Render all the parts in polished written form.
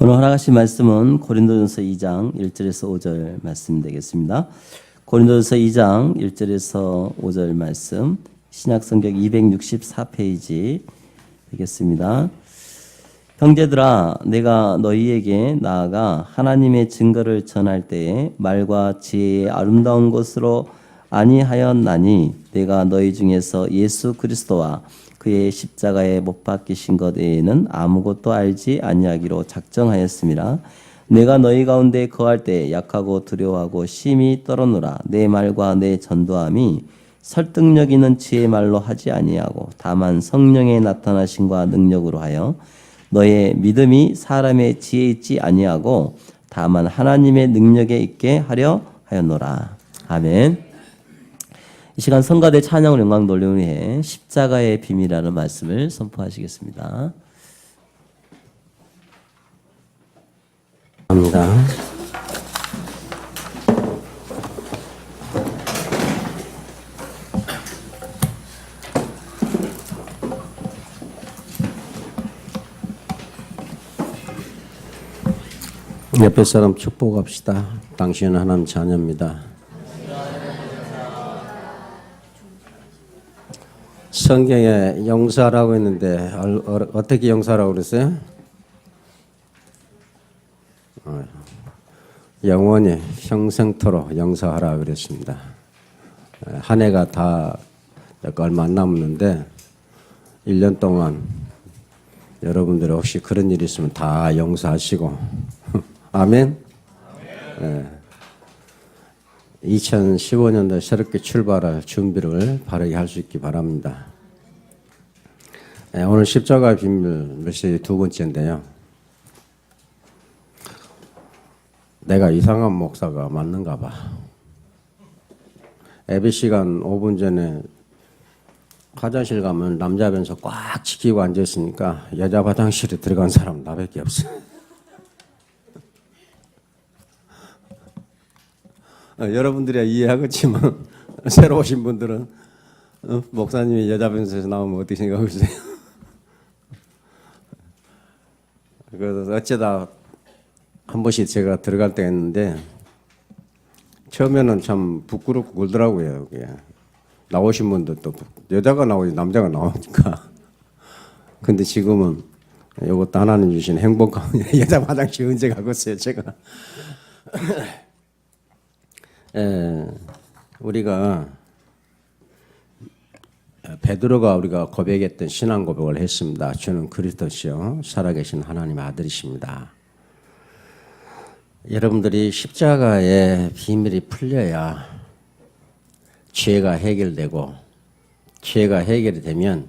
오늘 허락하신 말씀은 고린도전서 2장 1절에서 5절 말씀 되겠습니다. 고린도전서 2장 1절에서 5절 말씀, 신약성경 264페이지 되겠습니다. 형제들아, 내가 너희에게 나아가 하나님의 증거를 전할 때에 말과 지혜의 아름다운 것으로 아니하였나니 내가 너희 중에서 예수 그리스도와 그의 십자가에 못 박히신 것 외에는 아무것도 알지 아니하기로 작정하였습니다. 내가 너희 가운데 거할 때 약하고 두려워하고 심히 떨어노라. 내 말과 내 전도함이 설득력 있는 지혜의 말로 하지 아니하고 다만 성령의 나타나심과 능력으로 하여 너의 믿음이 사람의 지혜에 있지 아니하고 다만 하나님의 능력에 있게 하려 하였노라. 아멘. 이 시간 성가대 찬양을 영광 돌리는 위해 십자가의 비밀이라는 말씀을 선포하시겠습니다. 합니다. 옆에 사람 축복합시다. 당신은 하나님 자녀입니다. 성경에 용서하라고 했는데 어떻게 용서하라고 그랬어요? 영원히 평생토록 용서하라 그랬습니다. 한 해가 다 얼마 안 남았는데 1년 동안 여러분들 혹시 그런 일이 있으면 다 용서하시고 아멘. 2015년도 새롭게 출발할 준비를 바르게 할 수 있기 바랍니다. 오늘 십자가 비밀 메시지 두 번째인데요. 내가 이상한 목사가 맞는가 봐. 예배 시간 5분 전에 화장실 가면 남자 변소 꽉 지키고 앉아있으니까 여자 화장실에 들어간 사람 나밖에 없어요. 여러분들이 이해하겠지만 새로 오신 분들은 목사님이 여자 변소에서 나오면 어떻게 생각하세요? 그래서 어쩌다 한 번씩 제가 들어갈 때가 있는데 처음에는 참 부끄럽고 그러더라고요. 나오신 분들도 여자가 나오지 남자가 나오니까. 근데 지금은 이것도 하나님 주신 행복한 여자 화장실 언제 가겠어요 제가. 우리가 베드로가 우리가 고백했던 신앙 고백을 했습니다. 주는 그리스도시요 살아계신 하나님의 아들이십니다. 여러분들이 십자가의 비밀이 풀려야 죄가 해결되고 죄가 해결이 되면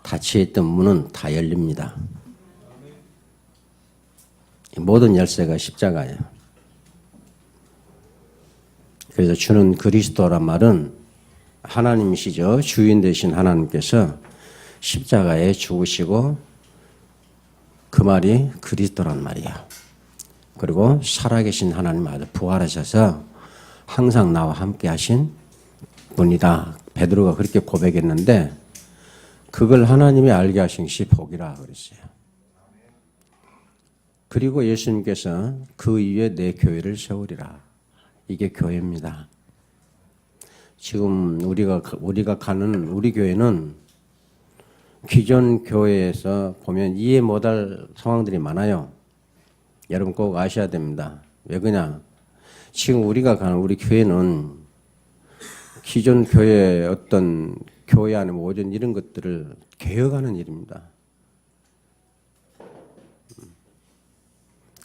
닫혀있던 문은 다 열립니다. 모든 열쇠가 십자가예요. 그래서 주는 그리스도란 말은 하나님이시죠. 주인 되신 하나님께서 십자가에 죽으시고 그 말이 그리스도란 말이에요. 그리고 살아계신 하나님 아들 부활하셔서 항상 나와 함께 하신 분이다. 베드로가 그렇게 고백했는데 그걸 하나님이 알게 하신 것이 복이라 그랬어요. 그리고 예수님께서 그 위에 내 교회를 세우리라. 이게 교회입니다. 지금 우리가 가는 우리 교회는 기존 교회에서 보면 이해 못할 상황들이 많아요. 여러분 꼭 아셔야 됩니다. 왜 그러냐? 지금 우리가 가는 우리 교회는 기존 교회의 어떤 교회 안에 모든 이런 것들을 개혁하는 일입니다.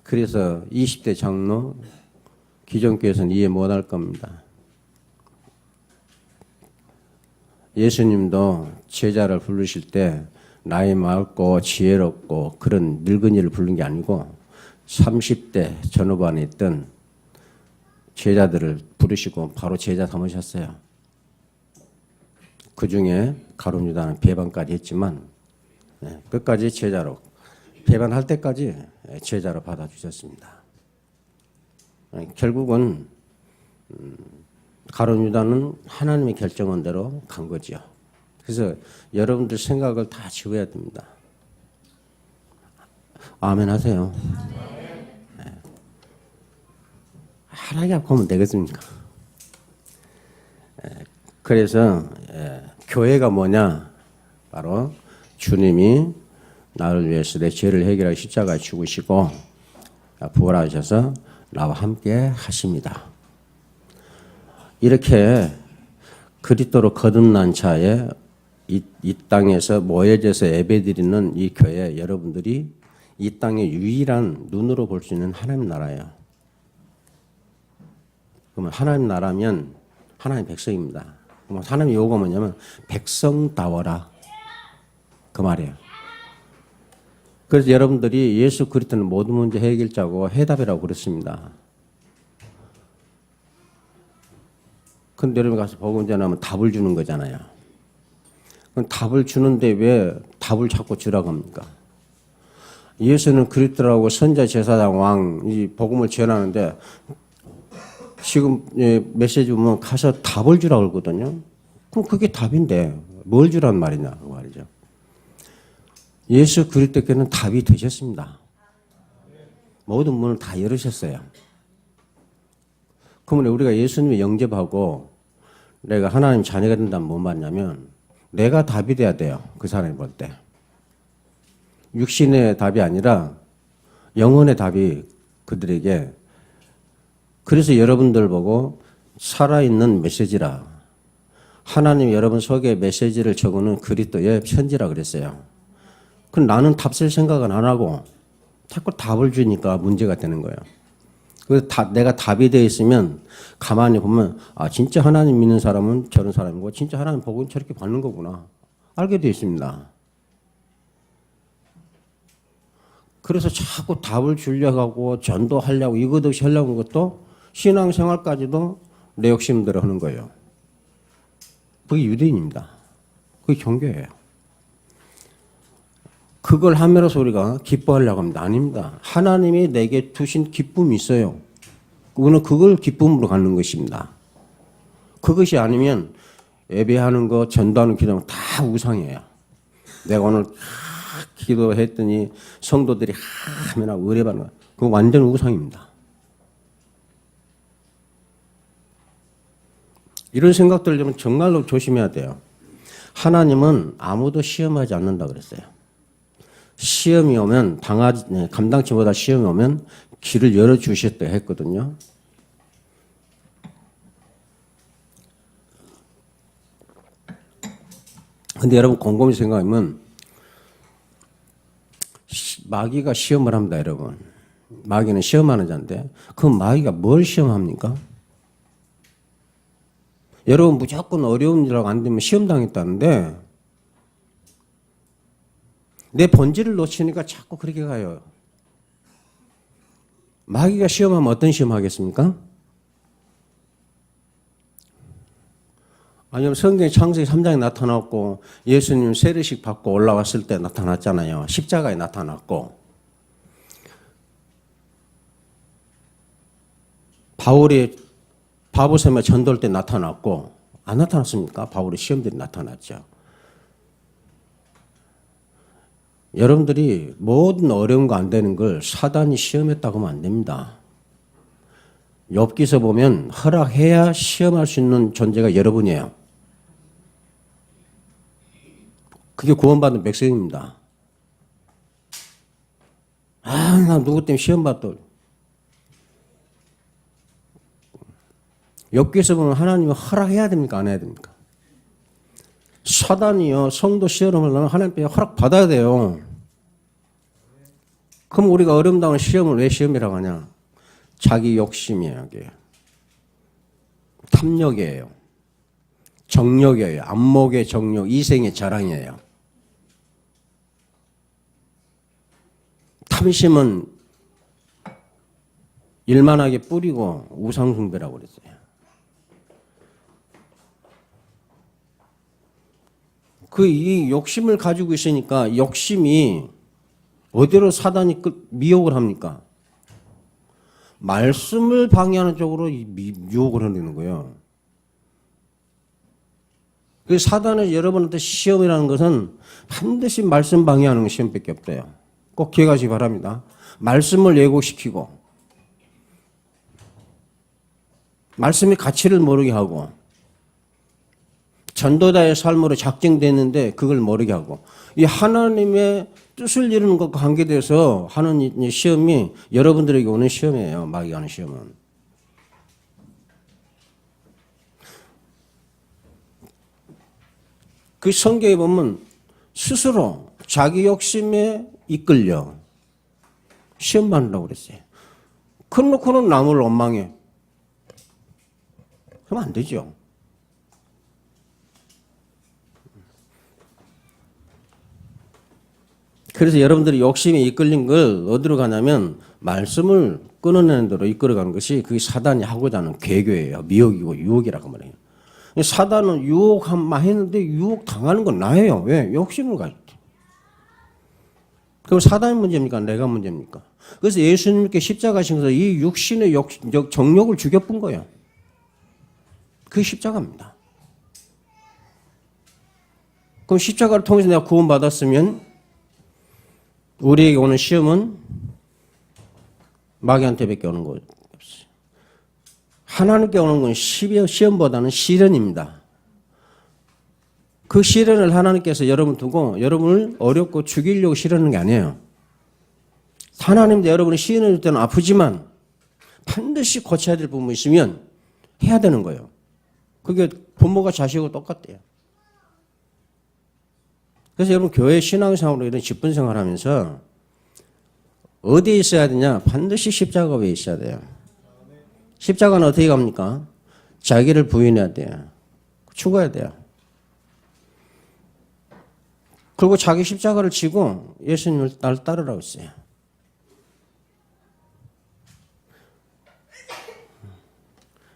그래서 20대 장로 기존 교회에서는 이해 못할 겁니다. 예수님도 제자를 부르실 때 나이 많고 지혜롭고 그런 늙은이를 부른 게 아니고 30대 전후반에 있던 제자들을 부르시고 바로 제자 삼으셨어요. 그 중에 가룟 유다는 배반까지 했지만 끝까지 제자로 배반할 때까지 제자로 받아주셨습니다. 결국은 가룟 유다는 하나님의 결정한 대로 간 거죠. 그래서 여러분들 생각을 다 지워야 됩니다. 아멘 하세요. 하나님 앞에 오면 되겠습니까? 그래서 교회가 뭐냐? 바로 주님이 나를 위해서 내 죄를 해결하고 십자가에 죽으시고 부활하셔서 나와 함께 하십니다. 이렇게 그리스도로 거듭난 차에 이 땅에서 모여져서 예배드리는 이 교회 여러분들이 이 땅의 유일한 눈으로 볼 수 있는 하나님 나라예요. 그러면 하나님 나라면 하나님 백성입니다. 그럼 하나님 요구가 뭐냐면 백성다워라 그 말이에요. 그래서 여러분들이 예수 그리스도는 모든 문제 해결자고 해답이라고 그랬습니다. 근데 여러분 가서 복음 전하면 답을 주는 거잖아요. 그럼 답을 주는데 왜 답을 자꾸 주라고 합니까? 예수는 그리스도라고 선자 제사장 왕 이 복음을 전하는데 지금 메시지 보면 가서 답을 주라고 그러거든요. 그럼 그게 답인데 뭘 주란 말이냐 그 말이죠. 예수 그리스도께는 답이 되셨습니다. 모든 문을 다 열으셨어요. 그러면 우리가 예수님을 영접하고 내가 하나님 자녀가 된다면 뭐 말냐면 내가 답이 돼야 돼요. 그 사람이 볼 때. 육신의 답이 아니라 영혼의 답이 그들에게. 그래서 여러분들 보고 살아있는 메시지라. 하나님 여러분 속에 메시지를 적어놓은 그리스도의 편지라 그랬어요. 그럼 나는 답 쓸 생각은 안 하고 자꾸 답을 주니까 문제가 되는 거예요. 그래서 내가 답이 되어 있으면 가만히 보면 아 진짜 하나님 믿는 사람은 저런 사람이고 진짜 하나님 복음 저렇게 받는 거구나 알게 되어 있습니다. 그래서 자꾸 답을 주려고 하고 전도하려고 이것 없이 하려고 하는 것도 신앙생활까지도 내 욕심대로 하는 거예요. 그게 유대인입니다. 그게 종교예요. 그걸 함으로써 우리가 기뻐하려고 합니다. 아닙니다. 하나님이 내게 두신 기쁨이 있어요. 그걸 기쁨으로 갖는 것입니다. 그것이 아니면 예배하는 거, 전도하는 기도는 다 우상이에요. 내가 오늘 기도했더니 성도들이 하면 의뢰받는 거. 그거 완전 우상입니다. 이런 생각들을 좀 정말로 조심해야 돼요. 하나님은 아무도 시험하지 않는다 그랬어요. 시험이 오면 감당치 못할 시험이 오면 길을 열어주셨다 했거든요. 근데 여러분 곰곰이 생각하면 마귀가 시험을 합니다, 여러분. 마귀는 시험하는 자인데 그럼 마귀가 뭘 시험합니까? 여러분 무조건 어려운 일하고 안 되면 시험당했다는데 내 본질을 놓치니까 자꾸 그렇게 가요. 마귀가 시험하면 어떤 시험 하겠습니까? 아니면 성경 창세기 3장에 나타났고 예수님 세례식 받고 올라왔을 때 나타났잖아요. 십자가에 나타났고 바울이 바보섬에 전도할 때 나타났고 안 나타났습니까? 바울의 시험들이 나타났죠. 여러분들이 모든 어려운 거 안 되는 걸 사단이 시험했다고 하면 안 됩니다. 욥기서 보면 허락해야 시험할 수 있는 존재가 여러분이에요. 그게 구원받은 백성입니다. 나 누구 때문에 시험 받다. 욥기서 보면 하나님이 허락해야 됩니까? 안 해야 됩니까? 사단이요, 성도 시험을 하려면 하나님께 허락 받아야 돼요. 그럼 우리가 어려움 당하는 시험을 왜 시험이라고 하냐? 자기 욕심이에요, 이게. 탐욕이에요. 정욕이에요. 안목의 정욕, 이생의 자랑이에요. 탐심은 일만하게 뿌리고 우상숭배라고 그랬어요. 이 욕심을 가지고 있으니까 욕심이 어디로 사단이 미혹을 합니까? 말씀을 방해하는 쪽으로 유혹을 하는 거예요. 그래서 사단의 여러분한테 시험이라는 것은 반드시 말씀 방해하는 시험밖에 없대요. 꼭 기억하시기 바랍니다. 말씀을 왜곡시키고 말씀의 가치를 모르게 하고 전도자의 삶으로 작정됐는데 그걸 모르게 하고 이 하나님의 뜻을 이루는 것과 관계돼서 하는 이 시험이 여러분들에게 오는 시험이에요. 마귀가 하는 시험은. 그 성경에 보면 스스로 자기 욕심에 이끌려 시험 받는다고 그랬어요. 그놓고는 남을 원망해. 그러면 안 되죠. 그래서 여러분들이 욕심에 이끌린 걸 어디로 가냐면 말씀을 끊어내는 대로 이끌어가는 것이 그게 사단이 하고자 하는 계교예요. 미혹이고 유혹이라고 말해요. 사단은 유혹만 했는데 유혹 당하는 건 나예요. 왜? 욕심을 가졌대. 그럼 사단이 문제입니까? 내가 문제입니까? 그래서 예수님께 십자가 지셔서 이 육신의 정욕을 죽여뿐 거예요. 그게 십자가입니다. 그럼 십자가를 통해서 내가 구원받았으면 우리에게 오는 시험은 마귀한테밖에 오는 거 없어요. 하나님께 오는 건 시험보다는 시련입니다. 그 시련을 하나님께서 여러분 두고 여러분을 어렵고 죽이려고 시련하는 게 아니에요. 하나님도 여러분이 시련을 줄 때는 아프지만 반드시 고쳐야 될 부분이 있으면 해야 되는 거예요. 그게 부모가 자식하고 똑같대요. 그래서 여러분 교회 신앙생활로 이런 직분생활 하면서 어디에 있어야 되냐? 반드시 십자가 위에 있어야 돼요. 십자가는 어떻게 갑니까? 자기를 부인해야 돼요. 죽어야 돼요. 그리고 자기 십자가를 지고 예수님을 날 따르라고 했어요.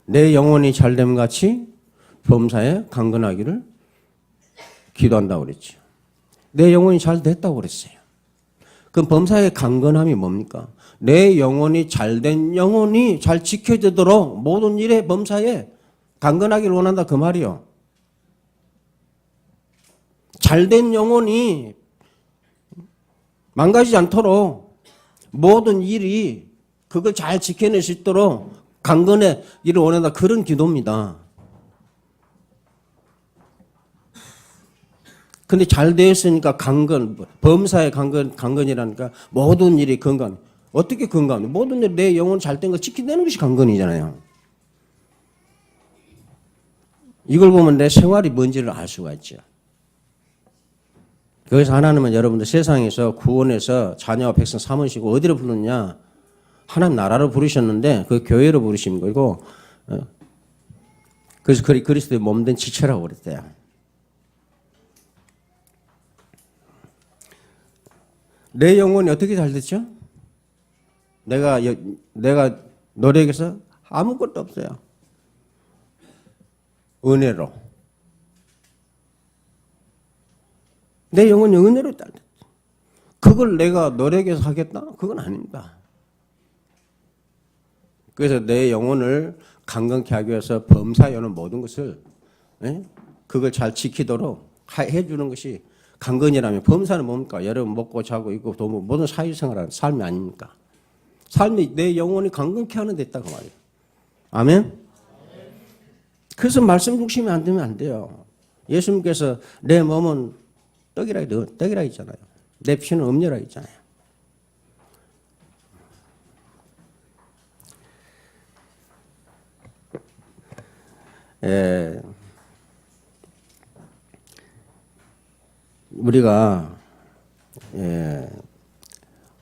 내 영혼이 잘됨 같이 범사에 강건하기를 기도한다고 그랬죠. 내 영혼이 잘 됐다고 그랬어요. 그럼 범사의 강건함이 뭡니까? 내 영혼이 잘된 영혼이 잘 지켜지도록 모든 일에 범사에 강건하기를 원한다 그 말이요. 잘된 영혼이 망가지지 않도록 모든 일이 그걸 잘 지켜낼 수 있도록 강건하기를 원한다 그런 기도입니다. 근데 잘 되었으니까 범사의 강건이라니까 모든 일이 건강. 어떻게 건강? 모든 일 내 영혼 잘된 거 지켜내는 것이 강건이잖아요. 이걸 보면 내 생활이 뭔지를 알 수가 있죠. 그래서 하나님은 여러분들 세상에서 구원해서 자녀와 백성 삼으시고 어디로 부르느냐? 하나님 나라로 부르셨는데 그 교회로 부르신 거고 그래서 그리스도의 몸된 지체라고 그랬대요. 내 영혼이 어떻게 잘 됐죠? 내가 노력해서 아무것도 없어요. 은혜로. 내 영혼이 은혜로 잘 됐죠. 그걸 내가 노력해서 하겠다? 그건 아닙니다. 그래서 내 영혼을 강건케 하기 위해서 범사에 오는 모든 것을 그걸 잘 지키도록 해주는 것이 강건이라면 범사는 뭡니까? 여러분 먹고 자고 입고 돈 모든 사회생활하는 삶이 아닙니까? 삶이 내 영혼이 강건케 하는 데 있다고 말이에요. 아멘? 그래서 말씀 중심이 안 되면 안 돼요. 예수님께서 내 몸은 떡이라 했잖아요. 내 피는 음료라 했잖아요. 우리가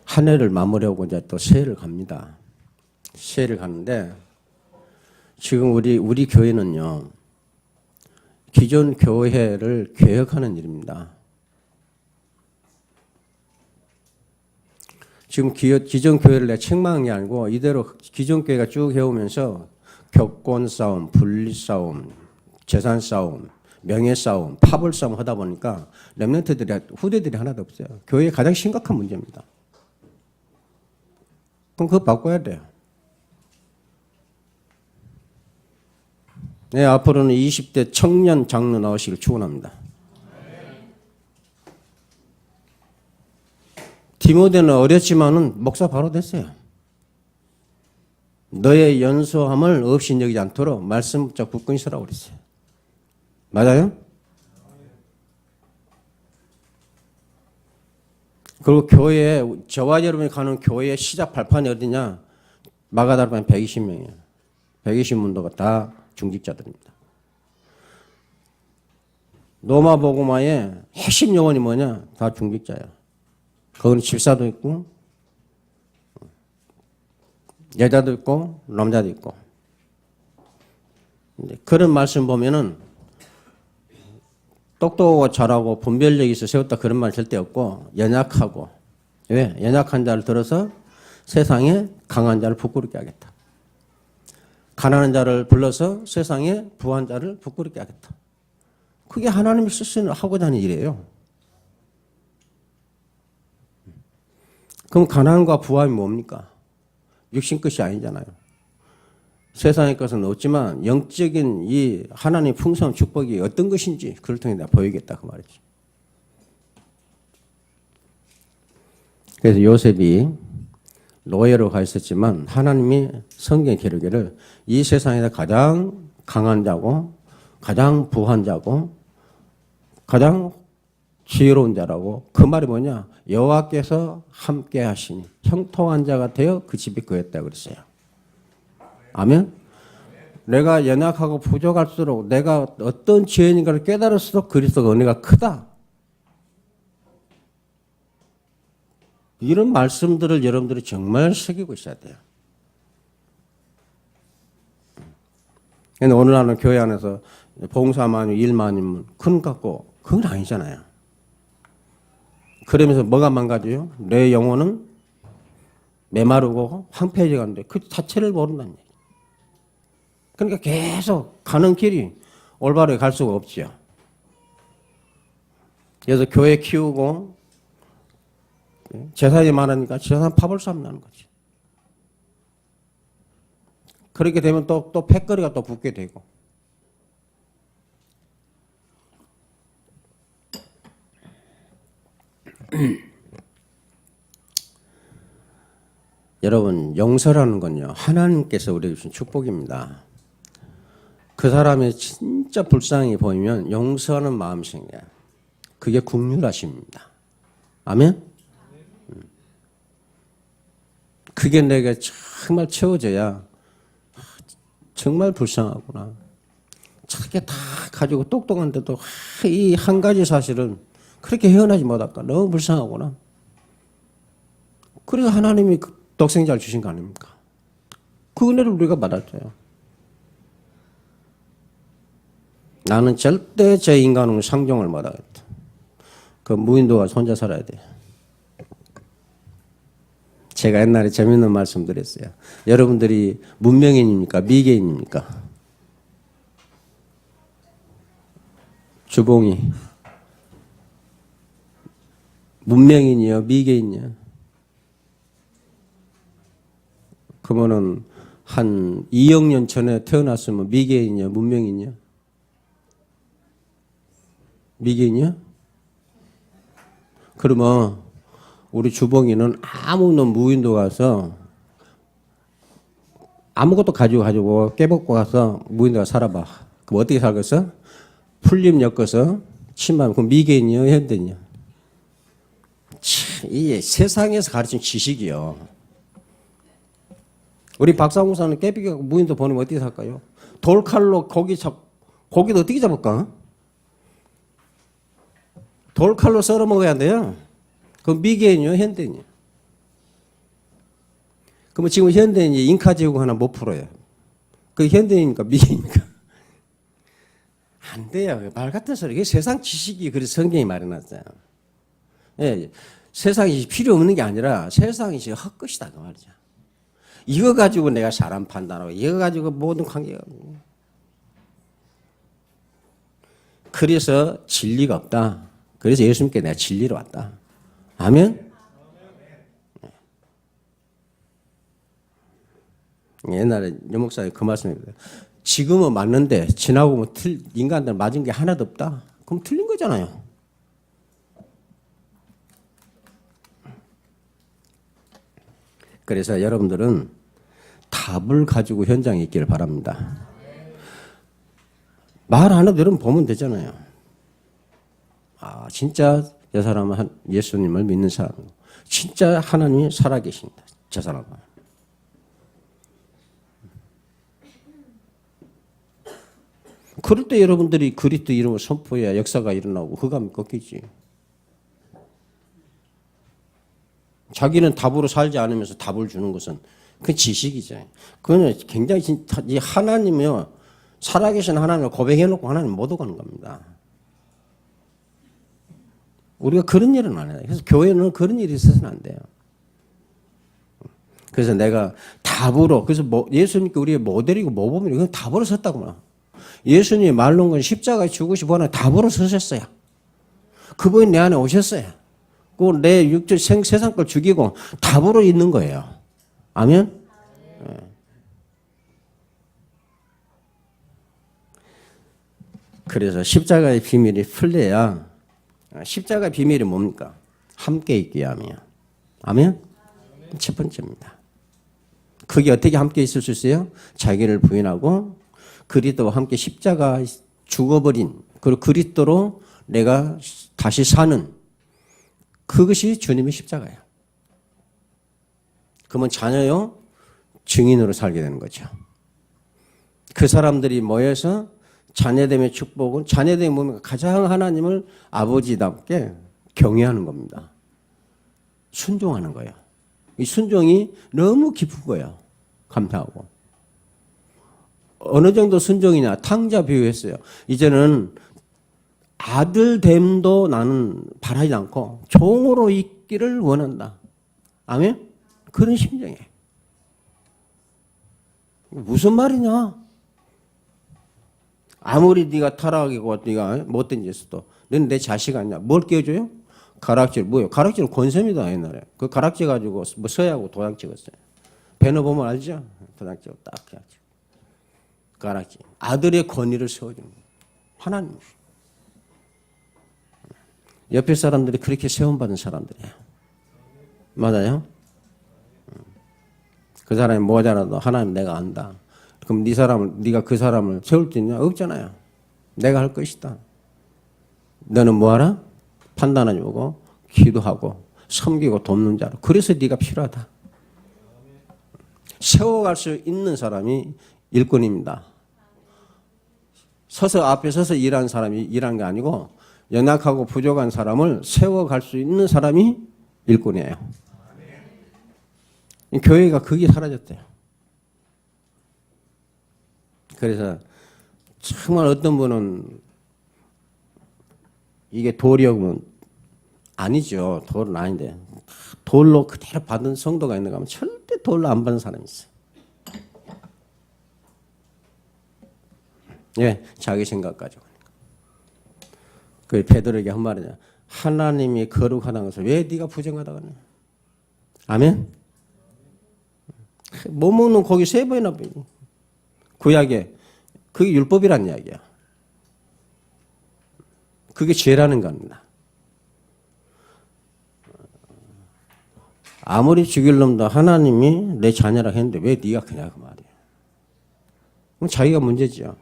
한 해를 마무리하고 이제 또 새해를 갑니다. 새해를 가는데 지금 우리 교회는요 기존 교회를 개혁하는 일입니다. 지금 기존 교회를 내 책망한 게 아니고 이대로 기존 교회가 쭉 해오면서 격권 싸움, 분리 싸움, 재산 싸움, 명예 싸움, 파벌 싸움 하다 보니까 렘넌트들이 후대들이 하나도 없어요. 교회의 가장 심각한 문제입니다. 그럼 그거 바꿔야 돼요. 네, 앞으로는 20대 청년 장로 나오시길 축원합니다. 디모데는 어렸지만은 목사 바로 됐어요. 너의 연소함을 없이 여기지 않도록 말씀 붙잡고 굳건히 서라고 그랬어요. 맞아요? 그리고 교회, 저와 여러분이 가는 교회 시작 발판이 어디냐? 마가다락방 120명이에요. 120문도가 다 중직자들입니다. 로마 복음화의 핵심 요원이 뭐냐? 다 중직자예요. 거기는 집사도 있고, 여자도 있고, 남자도 있고. 그런 말씀 보면은 똑똑하고 잘하고 분별력이 있어 세웠다 그런 말 절대 없고, 연약하고, 왜? 연약한 자를 들어서 세상에 강한 자를 부끄럽게 하겠다. 가난한 자를 불러서 세상에 부한 자를 부끄럽게 하겠다. 그게 하나님이 하고자 하는 일이에요. 그럼 가난과 부함이 뭡니까? 육신 것이 아니잖아요. 세상의 것은 없지만 영적인 이 하나님 풍성한 축복이 어떤 것인지 그걸 통해 내가 보이겠다 그 말이지. 그래서 요셉이 노예로 가 있었지만 하나님이 성경 기록에를 이 세상에서 가장 강한 자고 가장 부한 자고 가장 지혜로운 자라고 그 말이 뭐냐? 여호와께서 함께 하시니 형통한 자가 되어 그 집이 그였다 그랬어요. 아멘? 내가 연약하고 부족할수록 내가 어떤 죄인인가를 깨달을수록 그리스도가 은혜가 크다. 이런 말씀들을 여러분들이 정말 새기고 있어야 돼요. 오늘 하는 교회 안에서 봉사만 일만이면 큰 갖고 그건 아니잖아요. 그러면서 뭐가 망가져요? 내 영혼은 메마르고 황폐해져 가는데 그 자체를 모른다는 얘기예요. 그러니까 계속 가는 길이 올바르게 갈 수가 없지요. 그래서 교회 키우고 재산이 많으니까 재산 파벌 싸움 나는 거지. 그렇게 되면 또 패거리가 또 붙게 되고. 여러분, 용서라는 건요, 하나님께서 우리에게 주신 축복입니다. 그 사람이 진짜 불쌍히 보이면 용서하는 마음이 생겨요. 그게 국률하심입니다. 아멘? 그게 내가 정말 채워져야 정말 불쌍하구나. 저렇게 다 가지고 똑똑한데도 이 한 가지 사실은 그렇게 헤어나지 못할까. 너무 불쌍하구나. 그래서 하나님이 독생자를 주신 거 아닙니까? 그 은혜를 우리가 받았어요. 나는 절대 제 인간은 상종을 못하겠다. 그 무인도가 혼자 살아야 돼. 제가 옛날에 재밌는 말씀 드렸어요. 여러분들이 문명인입니까? 미개인입니까? 주봉이. 문명인이요? 미개인이요? 그러면은 한 2억 년 전에 태어났으면 미개인이요? 문명인이요? 미개인이요? 그러면 우리 주봉이는 아무런 무인도 가서 아무것도 가지고 깨벗고 가서 무인도 가서 살아봐. 그럼 어떻게 살겠어? 풀림 엮어서 침하면 그럼 미개인이요? 현대인이요? 이 세상에서 가르친 지식이요. 우리 박사공사는 깨비가 무인도 보내면 어떻게 살까요? 돌칼로 고기도 어떻게 잡을까? 돌칼로 썰어 먹어야 돼요. 그럼 미개인이요? 현대인이요? 그러면 지금 현대인이 잉카제국 하나 못 풀어요. 그 현대인입니까? 미개인입니까? 안 돼요. 말 같은 소리. 이게 세상 지식이 그래서 성경이 마련했어요. 예, 세상이 필요 없는 게 아니라 세상이 헛것이다 그 말이죠. 이거 가지고 내가 사람 판단하고 이거 가지고 모든 관계가 그래서 진리가 없다. 그래서 예수님께 내가 진리로 왔다. 아멘? 옛날에 여 목사님 그 말씀입니다. 지금은 맞는데 지나고 보면 인간들 맞은 게 하나도 없다. 그럼 틀린 거잖아요. 그래서 여러분들은 다 답을 가지고 현장에 있기를 바랍니다. 말 안 해도 여러분 보면 되잖아요. 아, 진짜 저 사람은 예수님을 믿는 사람이고, 진짜 하나님이 살아계신다. 저 사람은. 그럴 때 여러분들이 그리스도 이름을 선포해야 역사가 일어나고 흑암이 꺾이지. 자기는 답으로 살지 않으면서 답을 주는 것은 그 지식이죠. 그거는 굉장히 진짜 이 하나님이요, 살아계신 하나님을 고백해놓고 하나님 못 오가는 겁니다. 우리가 그런 일은 안 해요. 그래서 교회는 그런 일이 있어서는 안 돼요. 그래서 내가 답으로, 그래서 예수님께 우리의 모델이고 모범이고, 그건 답으로 섰다고 말해요. 예수님이 말로 건 십자가에 죽으시고 하는 답으로 서셨어요. 그분이 내 안에 오셨어요. 내 육체 세상 걸 죽이고 답으로 있는 거예요. 아멘? 네. 그래서 십자가의 비밀이 풀려야, 십자가의 비밀이 뭡니까? 함께 있게 하며. 아멘? 첫 번째입니다. 그게 어떻게 함께 있을 수 있어요? 자기를 부인하고 그리스도와 함께 십자가 죽어버린, 그리고 그리스도로 내가 다시 사는, 그것이 주님의 십자가예요. 그러면 자녀요, 증인으로 살게 되는 거죠. 그 사람들이 모여서 자녀됨의 축복은, 자녀됨이 뭡니까? 가장 하나님을 아버지답게 경외하는 겁니다. 순종하는 거예요. 이 순종이 너무 깊은 거예요. 감사하고. 어느 정도 순종이냐? 탕자 비유했어요. 이제는 아들됨도 나는 바라지 않고 종으로 있기를 원한다. 아멘? 그런 심정이에요. 무슨 말이냐? 아무리 네가 타락이고 네가 못된 짓도 너는 내 자식 아니냐? 뭘 깨워줘요? 가락질. 뭐예요? 가락질은 권세입니다. 옛날에. 그 가락질 가지고 뭐 서야하고 도장 찍었어요. 배너 보면 알죠? 도장 찍고 딱 해야지. 가락질. 아들의 권위를 세워주는 거예요. 하나님. 옆에 사람들이 그렇게 세움받은 사람들이에요. 맞아요? 그 사람이 모자라도 하나님 내가 안다. 그럼 네가 그 사람을 세울 수 있냐? 없잖아요. 내가 할 것이다. 너는 뭐하라? 판단하지 보고 기도하고 섬기고 돕는 자로. 그래서 네가 필요하다. 세워갈 수 있는 사람이 일꾼입니다. 앞에 서서 일하는 사람이 일하는 게 아니고 연약하고 부족한 사람을 세워갈 수 있는 사람이 일꾼이에요. 교회가 그게 사라졌대요. 그래서 정말 어떤 분은 이게 돌이면 아니죠. 돌은 아닌데 돌로 그대로 받은 성도가 있는가 하면 절대 돌로 안 받은 사람이 있어요. 예, 자기 생각 가지고. 그 베드로에게 한 말이냐? 하나님이 거룩하다는 것을 왜 네가 부정하다고 하냐? 아멘? 못 먹는 고기 3번이나 빼고. 구약에 그게 율법이란 이야기야. 그게 죄라는 겁니다. 아무리 죽일 놈도 하나님이 내 자녀라 했는데 왜 네가 그냐 그 말이야. 그럼 자기가 문제지요.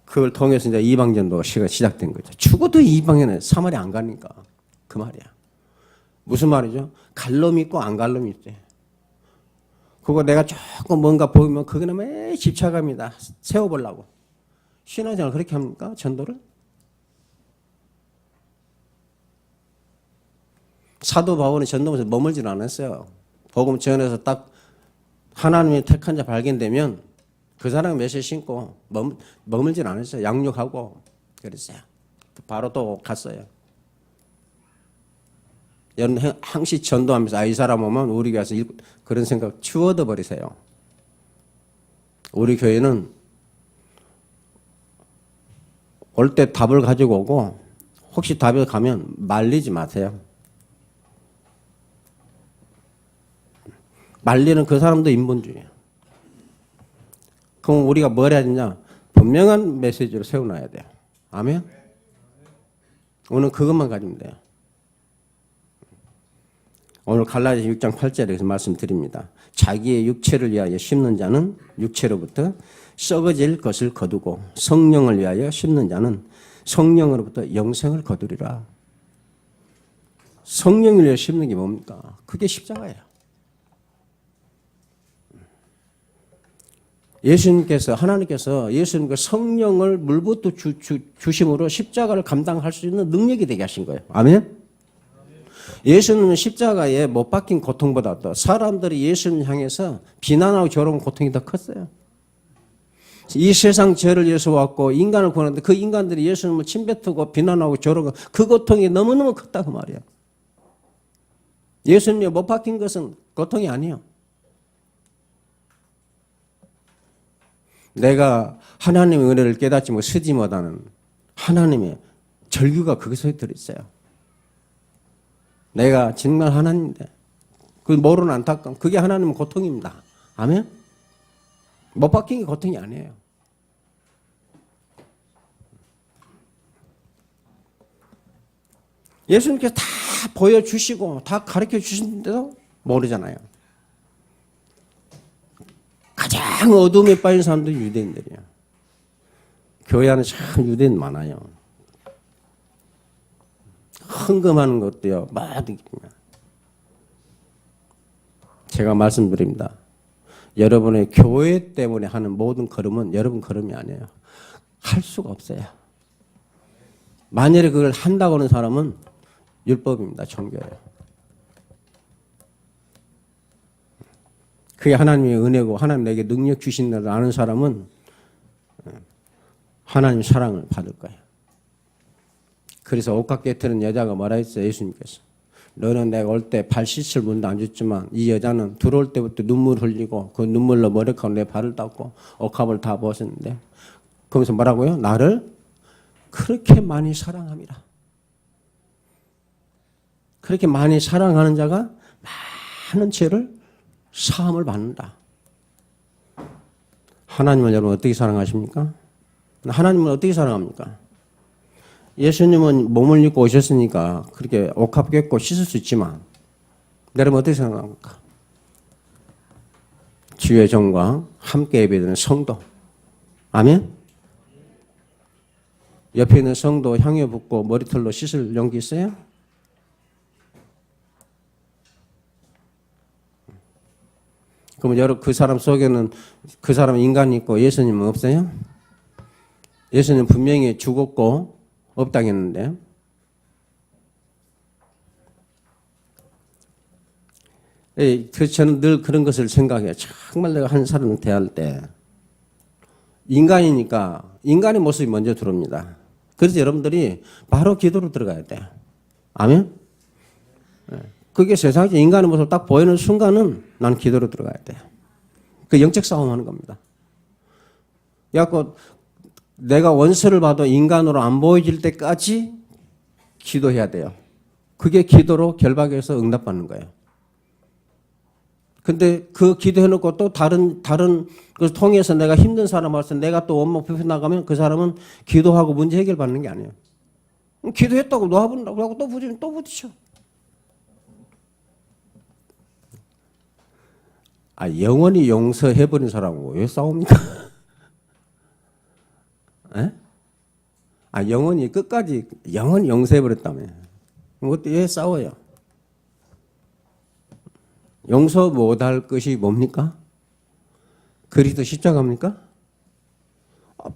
그걸 통해서 이제 이방전도가 시작된 거죠. 죽어도 이방에는 사마리 안 가니까 그 말이야. 무슨 말이죠? 갈 놈이 있고 안 갈 놈이 있대. 그거 내가 조금 뭔가 보이면 그거는 매 집착합니다. 세워보려고. 신앙생활 그렇게 합니까? 전도를? 사도 바울은 전도에서 머물지는 않았어요. 복음 전해서 딱 하나님의 택한 자 발견되면 그 사람 몇에 신고 머물지는 않았어요. 양육하고 그랬어요. 바로 또 갔어요. 항시 전도하면서 이 사람 오면 우리 교회에서 그런 생각 치워둬 버리세요. 우리 교회는 올 때 답을 가지고 오고 혹시 답이 가면 말리지 마세요. 말리는 그 사람도 인본주의예요. 그럼 우리가 뭘 해야 되냐? 분명한 메시지로 세워놔야 돼요. 아멘? 오늘 그것만 가지면 돼요. 오늘 갈라디아 6장 8절에서 말씀드립니다. 자기의 육체를 위하여 심는 자는 육체로부터 썩어질 것을 거두고 성령을 위하여 심는 자는 성령으로부터 영생을 거두리라. 성령을 위하여 심는 게 뭡니까? 그게 십자가예요. 하나님께서 예수님께 성령을 물부터 주심으로 십자가를 감당할 수 있는 능력이 되게 하신 거예요. 아멘? 예수님은 십자가에 못 박힌 고통보다도 사람들이 예수님을 향해서 비난하고 저러는 고통이 더 컸어요. 이 세상 죄를 위해서 왔고 인간을 구하는데 그 인간들이 예수님을 침뱉고 비난하고 저러고 그 고통이 너무너무 컸다 그 말이에요. 예수님이 못 박힌 것은 고통이 아니에요. 내가 하나님의 은혜를 깨닫지 못 쓰지 못하는 하나님의 절규가 거기서 들어있어요. 내가 정말 하나님인데 그 모르는 안타까움 그게 하나님의 고통입니다. 아멘? 못 박힌 게 고통이 아니에요. 예수님께서 다 보여주시고 다 가르쳐 주시는데도 모르잖아요. 가장 어둠에 빠진 사람들이 유대인들이에요. 교회 안에 참 유대인 많아요. 헌금하는 것도요. 제가 말씀드립니다. 여러분의 교회 때문에 하는 모든 걸음은 여러분 걸음이 아니에요. 할 수가 없어요. 만약에 그걸 한다고 하는 사람은 율법입니다. 종교예요. 그게 하나님의 은혜고 하나님 내게 능력 주신다를 아는 사람은 하나님의 사랑을 받을 거예요. 그래서 옷값 깨트는 여자가 뭐라 했어요? 예수님께서. 너는 내가 올 때 발 씻을 문도 안 줬지만 이 여자는 들어올 때부터 눈물 흘리고 그 눈물로 머리카락 내 발을 닦고 옷값을 다 벗었는데 그러면서 뭐라고요? 나를 그렇게 많이 사랑함이라. 그렇게 많이 사랑하는 자가 많은 죄를 사함을 받는다. 하나님을 여러분 어떻게 사랑하십니까? 하나님을 어떻게 사랑합니까? 예수님은 몸을 입고 오셨으니까 그렇게 옷값 꿰고 씻을 수 있지만 여러분 어떻게 생각합니까? 주의 종과 함께 예배드리는 성도. 아멘? 옆에 있는 성도 향유 붓고 머리털로 씻을 용기 있어요? 그러면 여러분 그 사람 속에는 그 사람 인간이 있고 예수님은 없어요? 예수님 분명히 죽었고 없다겠는데 저는 늘 그런 것을 생각해요. 정말 내가 한 사람을 대할 때 인간이니까 인간의 모습이 먼저 들어옵니다. 그래서 여러분들이 바로 기도로 들어가야 돼요. 아멘? 그게 세상에 인간의 모습을 딱 보이는 순간은 난 기도로 들어가야 돼요. 그 영적 싸움하는 겁니다. 그래갖고 내가 원수를 봐도 인간으로 안 보여질 때까지 기도해야 돼요. 그게 기도로 결박해서 응답받는 거예요. 근데 그 기도해놓고 또 다른 그 통해서 내가 힘든 사람 와서 내가 또 원망 표현 나가면 그 사람은 기도하고 문제 해결받는 게 아니에요. 기도했다고 놓아본다고 하고 또 부딪히면 또 부딪혀. 영원히 용서해버린 사람하고 왜 싸웁니까? 에? 영원히 끝까지 영원히 용서해버렸다며. 그것도 왜 싸워요? 용서 못할 것이 뭡니까? 그리스도 십자가입니까?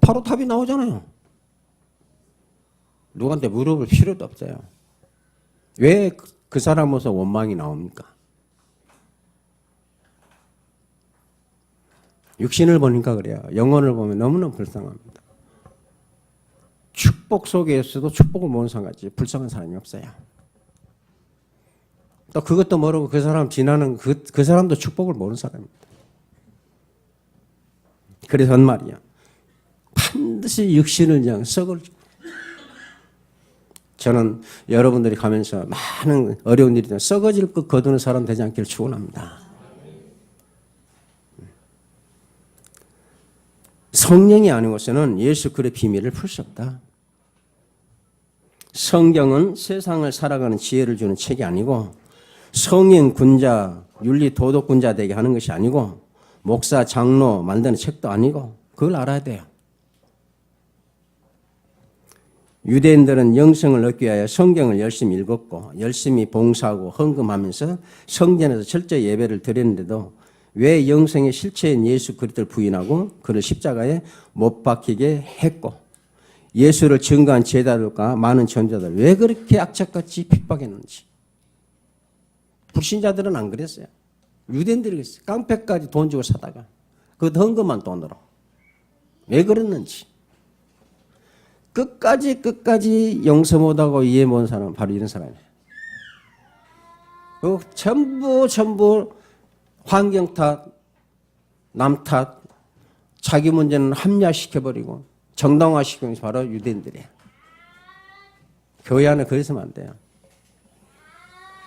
바로 답이 나오잖아요. 누구한테 물어볼 필요도 없어요. 왜 그 사람으로서 원망이 나옵니까? 육신을 보니까 그래요. 영혼을 보면 너무너무 불쌍합니다. 축복 속에서도 축복을 모르는 사람같이 불쌍한 사람이 없어요. 또 그것도 모르고 그 사람 지나는 그 사람도 축복을 모르는 사람입니다. 그래서 한 말이야. 반드시 육신을 그냥 썩을. 저는 여러분들이 가면서 많은 어려운 일이 썩어질 것 거두는 사람 되지 않기를 축원합니다. 성령이 아니고서는 예수 그리스도의 비밀을 풀 수 없다. 성경은 세상을 살아가는 지혜를 주는 책이 아니고 성인 군자, 윤리 도덕 군자 되게 하는 것이 아니고 목사, 장로 만드는 책도 아니고 그걸 알아야 돼요. 유대인들은 영성을 얻기 위하여 성경을 열심히 읽었고 열심히 봉사하고 헌금하면서 성전에서 철저히 예배를 드렸는데도 왜 영성의 실체인 예수 그리스도를 부인하고 그를 십자가에 못 박히게 했고 예수를 증거한 제자들과 많은 전자들 왜 그렇게 악착같이 핍박했는지. 불신자들은 안 그랬어요. 유대인들이 그랬어요. 깡패까지 돈 주고 사다가 그 헌금한 돈으로. 왜 그랬는지. 끝까지 용서 못하고 이해 못한 사람은 바로 이런 사람이에요. 전부 환경 탓, 남 탓, 자기 문제는 합리화시켜버리고 정당화시키는 게 바로 유대인들이에요. 교회 안에 그래서는 안 돼요.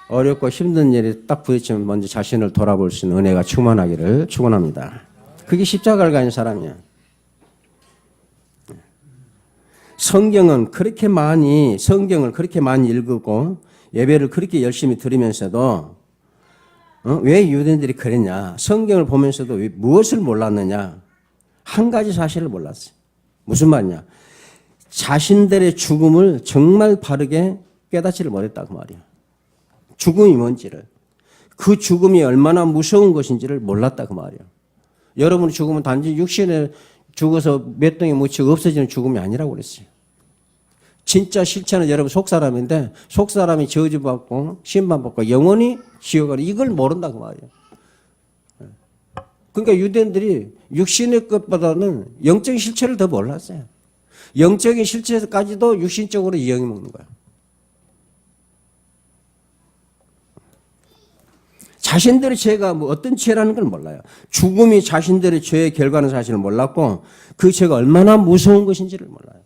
어렵고 힘든 일이 딱 부딪히면 먼저 자신을 돌아볼 수 있는 은혜가 충만하기를 축원합니다. 그게 십자가를 가진 사람이에요. 성경을 그렇게 많이 읽고 예배를 그렇게 열심히 들으면서도 왜 유대인들이 그랬냐? 성경을 보면서도 무엇을 몰랐느냐? 한 가지 사실을 몰랐어요. 무슨 말이냐? 자신들의 죽음을 정말 바르게 깨닫지를 못했다 그 말이야. 죽음이 뭔지를, 그 죽음이 얼마나 무서운 것인지를 몰랐다 그 말이야. 여러분의 죽음은 단지 육신에 죽어서 몇 동에 묻히고 없어지는 죽음이 아니라고 그랬어요. 진짜 실체는 여러분 속사람인데 속사람이 저주받고 심판받고 영원히 지옥가는 이걸 모른다 그 말이에요. 그러니까 유대인들이 육신의 것보다는 영적인 실체를 더 몰랐어요. 영적인 실체까지도 육신적으로 이용해 먹는 거야. 자신들의 죄가 뭐 어떤 죄라는 걸 몰라요. 죽음이 자신들의 죄의 결과는 사실을 몰랐고 그 죄가 얼마나 무서운 것인지를 몰라요.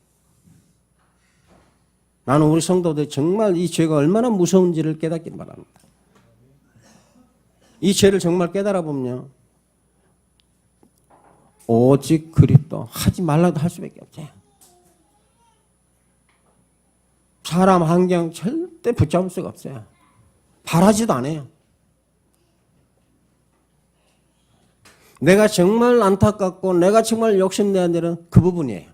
나는 우리 성도들 정말 이 죄가 얼마나 무서운지를 깨닫기를 바랍니다. 이 죄를 정말 깨달아 보면요. 오직 그리스도 하지 말라도 할 수밖에 없어요. 사람 환경 절대 붙잡을 수가 없어요. 바라지도 않아요. 내가 정말 안타깝고 내가 정말 욕심내는 일은 그 부분이에요.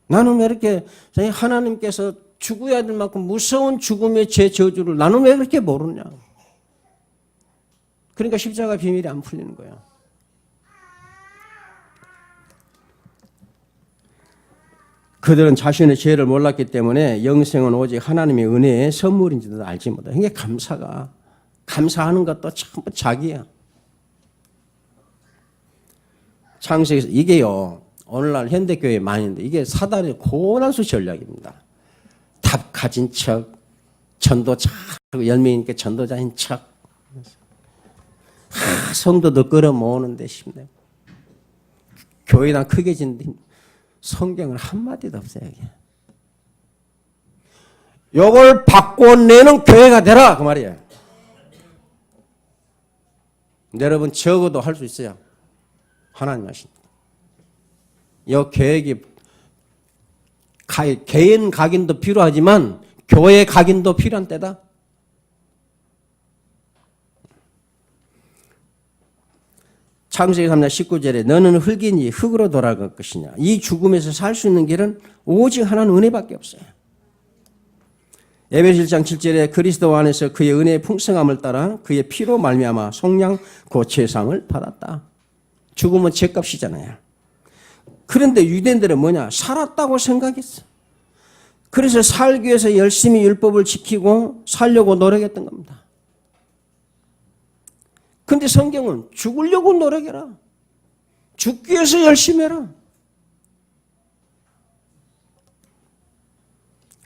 나는 왜 이렇게 하나님께서 죽어야 될 만큼 무서운 죽음의 제 저주를 나는 왜 그렇게 모르냐. 그러니까 십자가 비밀이 안 풀리는 거예요. 그들은 자신의 죄를 몰랐기 때문에 영생은 오직 하나님의 은혜의 선물인지도 알지 못해. 이게 감사하는 것도 전부 자기야. 창세기에서 이게요. 오늘날 현대교회 많이 있는데 이게 사단의 고난수 전략입니다. 답 가진 척, 전도자, 열매니까 전도자인 척. 성도도 끌어모으는데 싶네. 교회당 크게 짓는데 성경은 한마디도 없어요. 이게. 요걸 바꿔내는 교회가 되라 그 말이에요. 여러분 적어도 할 수 있어요. 하나님 하십니다. 이 계획이 개인 각인도 필요하지만 교회 각인도 필요한 때다. 창세기 3장 19절에 너는 흙이니 흙으로 돌아갈 것이냐. 이 죽음에서 살 수 있는 길은 오직 하나는 은혜밖에 없어요. 에베소 1장 7절에 그리스도 안에서 그의 은혜의 풍성함을 따라 그의 피로 말미암아 속량 그 죄상을 받았다. 죽음은 죄값이잖아요. 그런데 유대인들은 뭐냐? 살았다고 생각했어. 그래서 살기 위해서 열심히 율법을 지키고 살려고 노력했던 겁니다. 그런데 성경은 죽으려고 노력해라. 죽기 위해서 열심히 해라.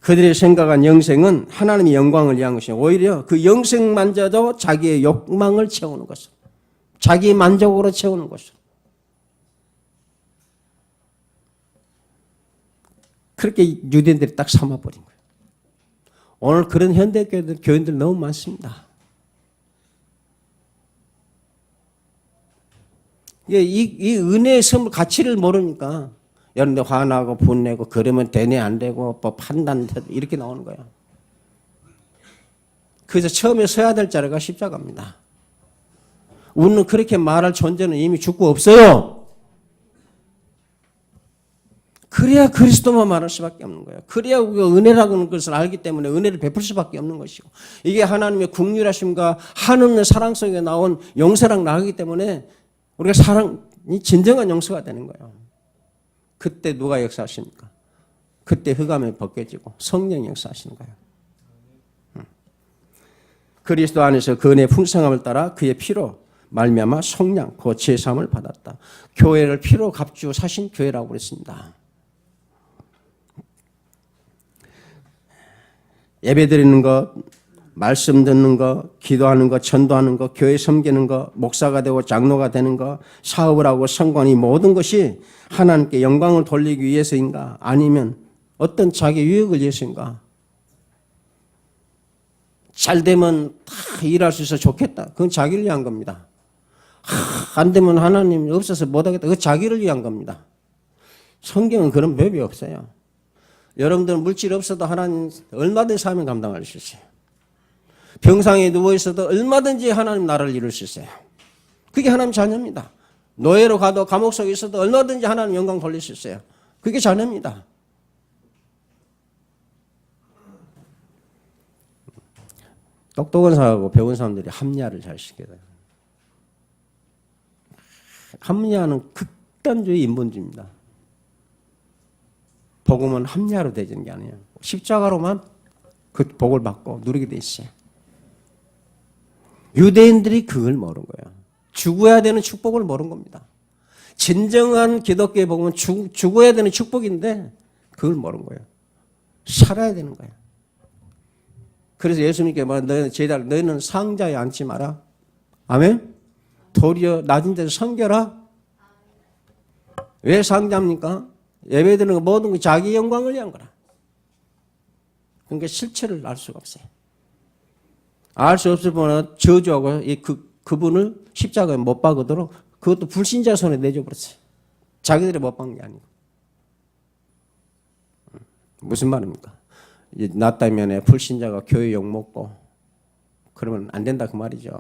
그들이 생각한 영생은 하나님의 영광을 위한 것이 오히려 그 영생만저도 자기의 욕망을 채우는 것을, 자기 만족으로 채우는 것을. 그렇게 유대인들이 딱 삼아버린 거예요. 오늘 그런 현대 교인들 너무 많습니다. 이 은혜의 선물 가치를 모르니까 여러분들 화나고 분내고 그러면 되네 안 되고 뭐 판단 이렇게 나오는 거야. 그래서 처음에 서야 될 자리가 십자가입니다. 우리는 그렇게 말할 존재는 이미 죽고 없어요. 그래야 그리스도만 말할 수밖에 없는 거예요. 그래야 우리가 은혜라는 것을 알기 때문에 은혜를 베풀 수밖에 없는 것이고, 이게 하나님의 긍휼하심과 한없는 사랑 속에 나온 용서랑 나가기 때문에 우리가 사랑이 진정한 용서가 되는 거예요. 그때 누가 역사하십니까? 그때 흑암이 벗겨지고 성령이 역사하시는 거예요. 그리스도 안에서 그 은혜의 풍성함을 따라 그의 피로 말미암아 속량 그 제사함을 받았다. 교회를 피로 값주어 사신 교회라고 그랬습니다. 예배 드리는 것, 말씀 듣는 것, 기도하는 것, 전도하는 것, 교회 섬기는 것, 목사가 되고 장로가 되는 것, 사업을 하고 성공이 모든 것이 하나님께 영광을 돌리기 위해서인가? 아니면 어떤 자기 유익을 위해서인가? 잘 되면 다 일할 수 있어서 좋겠다. 그건 자기를 위한 겁니다. 안 되면 하나님이 없어서 못하겠다. 그건 자기를 위한 겁니다. 성경은 그런 법이 없어요. 여러분들은 물질이 없어도 하나님 얼마든지 사명 감당할 수 있어요. 병상에 누워있어도 얼마든지 하나님 나라를 이룰 수 있어요. 그게 하나님 자녀입니다. 노예로 가도 감옥 속에 있어도 얼마든지 하나님 영광 돌릴 수 있어요. 그게 자녀입니다. 똑똑한 사람하고 배운 사람들이 합리화를 잘 시켜요. 합리화는 극단주의 인본주의입니다. 복음은 합리화로 되지는 게 아니에요. 십자가로만 그 복을 받고 누리게 돼 있어요. 유대인들이 그걸 모른 거예요. 죽어야 되는 축복을 모른 겁니다. 진정한 기독교의 복음은 죽어야 되는 축복인데 그걸 모른 거예요. 살아야 되는 거예요. 그래서 예수님께 말한 너희는 상자에 앉지 마라. 아멘? 도리어 낮은 데서 섬겨라. 왜 상자입니까? 예배드리는 거 모든 거 자기 영광을 위한 거라. 그러니까 실체를 알 수가 없어요. 알 수 없을 뿐만 저주하고 그분을 십자가에 못 박으도록 그것도 불신자 손에 내줘버렸어요. 자기들이 못 박은 게 아니고. 무슨 말입니까? 나 때문에 불신자가 교회 욕먹고 그러면 안 된다 그 말이죠.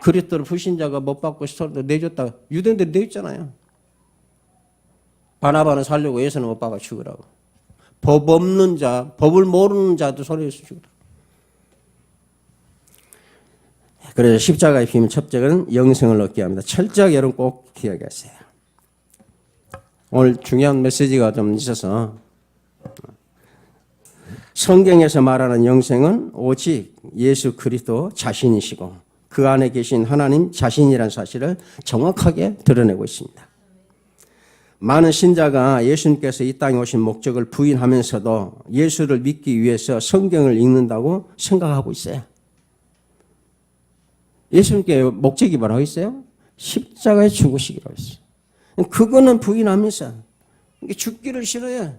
그리스도를 불신자가 못 받고 서로 내줬다. 유대인들이 내줬잖아요. 바나바는 살려고 예수는 못 박아 죽으라고. 법 없는 자, 법을 모르는 자도 손에서 죽으라고. 그래서 십자가의 힘 첩적은 영생을 얻게 합니다. 철저하게 여러분 꼭 기억하세요. 오늘 중요한 메시지가 좀 있어서 성경에서 말하는 영생은 오직 예수 그리스도 자신이시고 그 안에 계신 하나님 자신이라는 사실을 정확하게 드러내고 있습니다. 많은 신자가 예수님께서 이 땅에 오신 목적을 부인하면서도 예수를 믿기 위해서 성경을 읽는다고 생각하고 있어요. 예수님께 목적이 뭐라고 있어요? 십자가에 죽으시기라고 했어요. 그거는 부인하면서 죽기를 싫어요.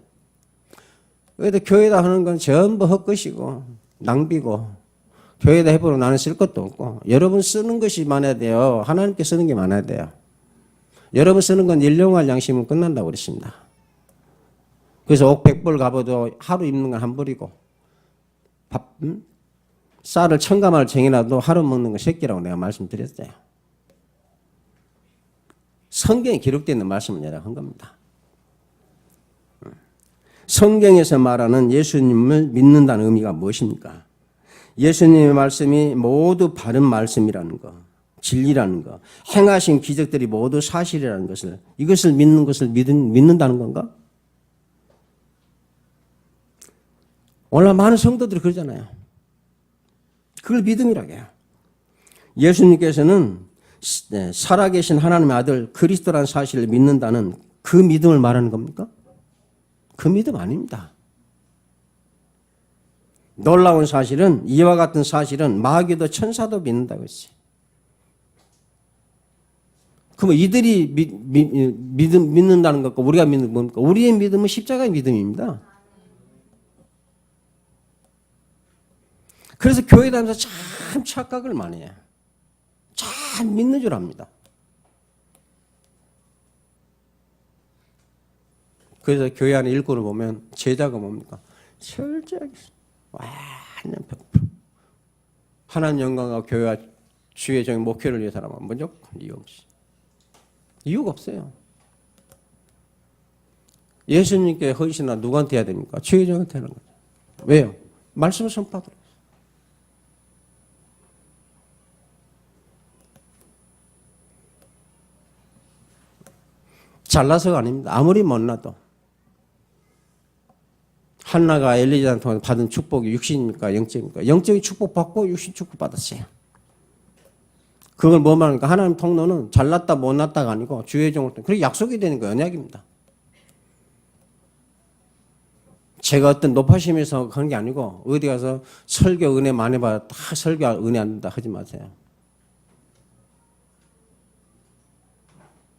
그래도 교회다 하는 건 전부 헛것이고 낭비고 교회다 해보고 나는 쓸 것도 없고 여러분 쓰는 것이 많아야 돼요. 하나님께 쓰는 게 많아야 돼요. 여러분 쓰는 건 일용할 양심은 끝난다고 그랬습니다. 그래서 옥 100벌 가봐도 하루 입는 건 한 벌이고 쌀을 1000가마를 쟁여놔도 하루 먹는 건 3끼라고 내가 말씀드렸어요. 성경에 기록되어 있는 말씀을 내가 한 겁니다. 성경에서 말하는 예수님을 믿는다는 의미가 무엇입니까? 예수님의 말씀이 모두 바른 말씀이라는 거, 진리라는 거, 행하신 기적들이 모두 사실이라는 것을, 이것을 믿는 것을 믿는다는 건가? 오늘 많은 성도들이 그러잖아요. 그걸 믿음이라고 해요. 예수님께서는 살아계신 하나님의 아들 그리스도라는 사실을 믿는다는 그 믿음을 말하는 겁니까? 그 믿음 아닙니다. 놀라운 사실은 이와 같은 사실은 마귀도 천사도 믿는다고 했어요. 그럼 이들이 믿는다는 것과 우리가 믿는 겁니까? 우리의 믿음은 십자가의 믿음입니다. 그래서 교회 다니면서 참 착각을 많이 해요. 참 믿는 줄 압니다. 그래서 교회 안에 일꾼을 보면 제자가 뭡니까? 철저하게 완전 100%. 하나님 영광과 교회와 주의 정의 목회를 위해 사람은 무조건 이유 없이. 이유가 없어요. 예수님께 헌신하 누구한테 해야 됩니까? 주의 정한테 하는 거죠. 왜요? 말씀을 선포하도록. 잘나서가 아닙니다. 아무리 못나도. 한나가 엘리자를 통해 받은 축복이 육신입니까? 영적입니까? 영적인 축복 받고 육신 축복 받았어요. 그걸 뭐 말합니까? 하나님 통로는 잘났다 못났다가 아니고 주의 종을 통해 그렇게 약속이 되는 거 언약입니다. 제가 어떤 높아심에서 그런 게 아니고 어디 가서 설교 은혜 많이 받아 다 설교 은혜 안 된다 하지 마세요.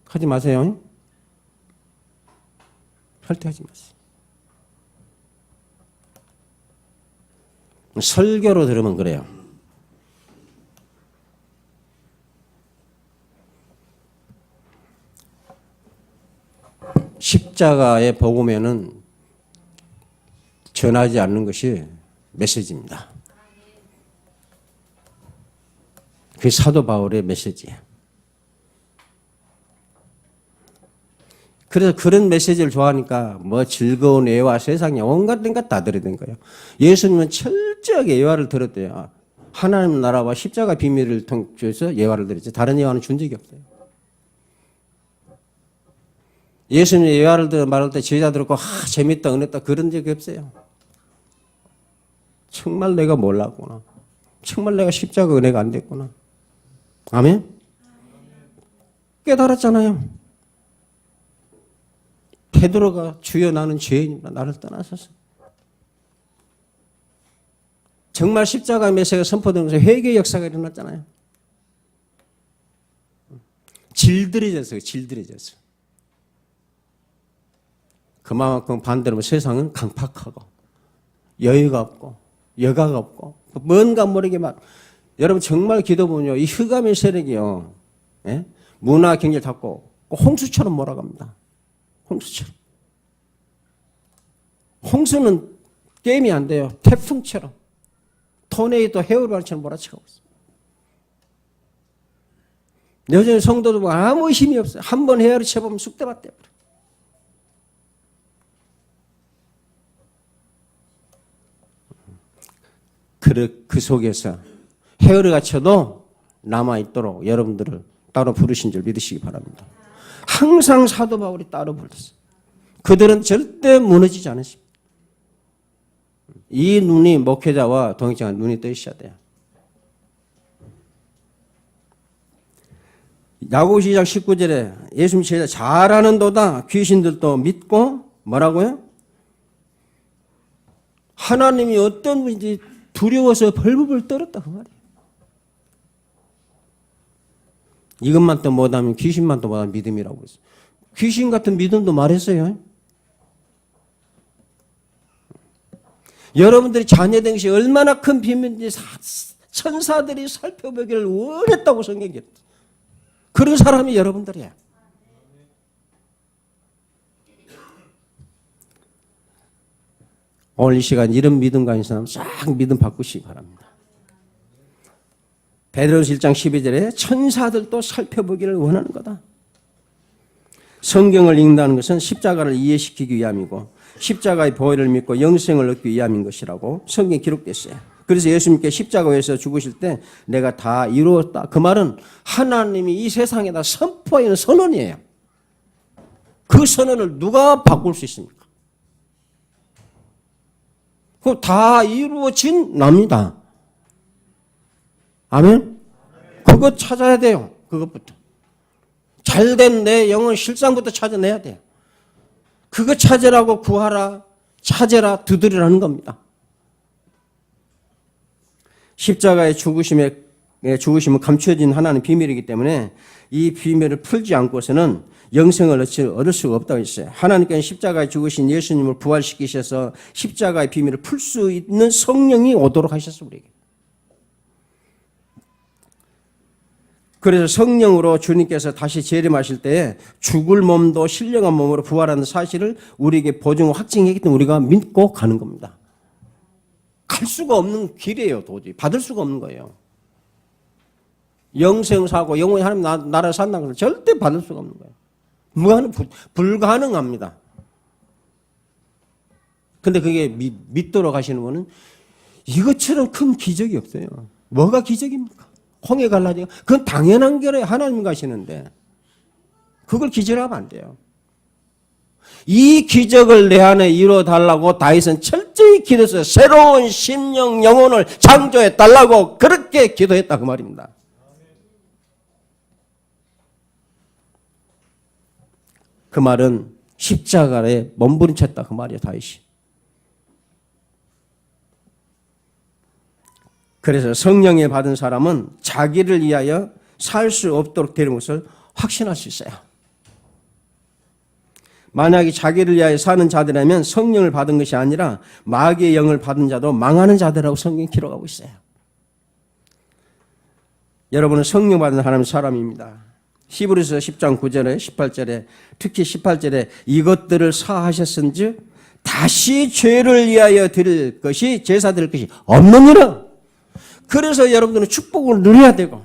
하지 마세요. 절대 하지 마세요. 설교로 들으면 그래요. 십자가의 복음에는 전하지 않는 것이 메시지입니다. 그게 사도 바울의 메시지예요. 그래서 그런 메시지를 좋아하니까 뭐 즐거운 예화 세상에 온갖 것 다 들어야 거예요. 예수님은 철저하게 예화를 들었대요. 하나님 나라와 십자가 비밀을 통해서 예화를 들었지. 다른 예화는 준 적이 없어요. 예수님 예화를 들어 말할 때 제자 듣고 재밌다 은혜다 그런 적이 없어요. 정말 내가 몰랐구나. 정말 내가 십자가 은혜가 안 됐구나. 아멘? 깨달았잖아요. 베드로가 주여 나는 죄인이다. 나를 떠나소서. 정말 십자가 메시지가 선포되면서 회개의 역사가 일어났잖아요. 질들여졌어요. 질들여졌어요. 그만큼 반대로 세상은 강팍하고 여유가 없고 여가가 없고 뭔가 모르게 막 여러분 정말 기도 보면요. 이 흑암의 세력이요. 예? 문화 경제를 닫고 홍수처럼 몰아갑니다. 홍수처럼. 홍수는 게임이 안 돼요. 태풍처럼. 토네이도 해오르바처럼 몰아치고 있어요. 여전히 성도도 아무 힘이 없어요. 한 번 헤어를 쳐보면 쑥대밭 돼버려요. 그 속에서 헤어를 갖춰도 남아있도록 여러분들을 따로 부르신 줄 믿으시기 바랍니다. 항상 사도 바울이 따로 불렀어요. 그들은 절대 무너지지 않으십니다. 이 눈이 목회자와 동역자가 눈이 떠 있어야 돼요. 야고보서 2장 19절에 예수님 제자 잘하는도다 귀신들도 믿고 뭐라고요? 하나님이 어떤 분인지 두려워서 벌벌 떨었다 그 말이에요. 이것만 또 못하면 귀신만 또 못하면 믿음이라고 그랬어요. 귀신 같은 믿음도 말했어요. 여러분들이 자녀된 것이 얼마나 큰 비밀인지 천사들이 살펴보기를 원했다고 성경이 했다. 그런 사람이 여러분들이에요. 오늘 이 시간 이런 믿음 가진 사람 싹 믿음 바꾸시기 바랍니다. 베드로서 1장 12절에 천사들도 살펴보기를 원하는 거다. 성경을 읽는다는 것은 십자가를 이해시키기 위함이고 십자가의 보혈을 믿고 영생을 얻기 위함인 것이라고 성경에 기록됐어요. 그래서 예수님께 십자가에서 죽으실 때 내가 다 이루었다. 그 말은 하나님이 이 세상에다 선포하는 선언이에요. 그 선언을 누가 바꿀 수 있습니까? 그거 다 이루어진 납니다. 아멘? 그거 찾아야 돼요. 그것부터. 잘된 내 영혼 실상부터 찾아내야 돼요. 그거 찾으라고 구하라, 찾으라, 두드리라는 겁니다. 십자가의 죽으심은 감추어진 하나는 비밀이기 때문에 이 비밀을 풀지 않고서는 영생을 얻을 수가 없다고 했어요. 하나님께서 십자가에 죽으신 예수님을 부활시키셔서 십자가의 비밀을 풀 수 있는 성령이 오도록 하셨어 우리에게. 그래서 성령으로 주님께서 다시 재림하실 때에 죽을 몸도 신령한 몸으로 부활하는 사실을 우리에게 보증 확증했기 때문에 우리가 믿고 가는 겁니다. 갈 수가 없는 길이에요. 도저히 받을 수가 없는 거예요. 영생사고 영원히 하나님 나라에 산다는 것을 절대 받을 수가 없는 거예요. 불가능합니다. 근데 그게 믿도록 하시는 분은 이것처럼 큰 기적이 없어요. 뭐가 기적입니까? 홍해 갈라지가 그건 당연한 거래. 하나님 가시는데 그걸 기절하면 안 돼요. 이 기적을 내 안에 이루어달라고 다윗은 철저히 기도했어요. 새로운 심령 영혼을 창조해달라고 그렇게 기도했다 그 말입니다. 그 말은 십자가에 몸부림쳤다 그 말이에요. 다윗이. 그래서 성령에 받은 사람은 자기를 위하여 살 수 없도록 되는 것을 확신할 수 있어요. 만약에 자기를 위하여 사는 자들이라면 성령을 받은 것이 아니라 마귀의 영을 받은 자도 망하는 자들이라고 성경이 기록하고 있어요. 여러분은 성령 받은 하나님의 사람입니다. 히브리서 10장 9절에 18절에 특히 18절에 이것들을 사하셨은즉 다시 죄를 위하여 드릴 것이 제사 드릴 것이 없느니라. 그래서 여러분들은 축복을 누려야 되고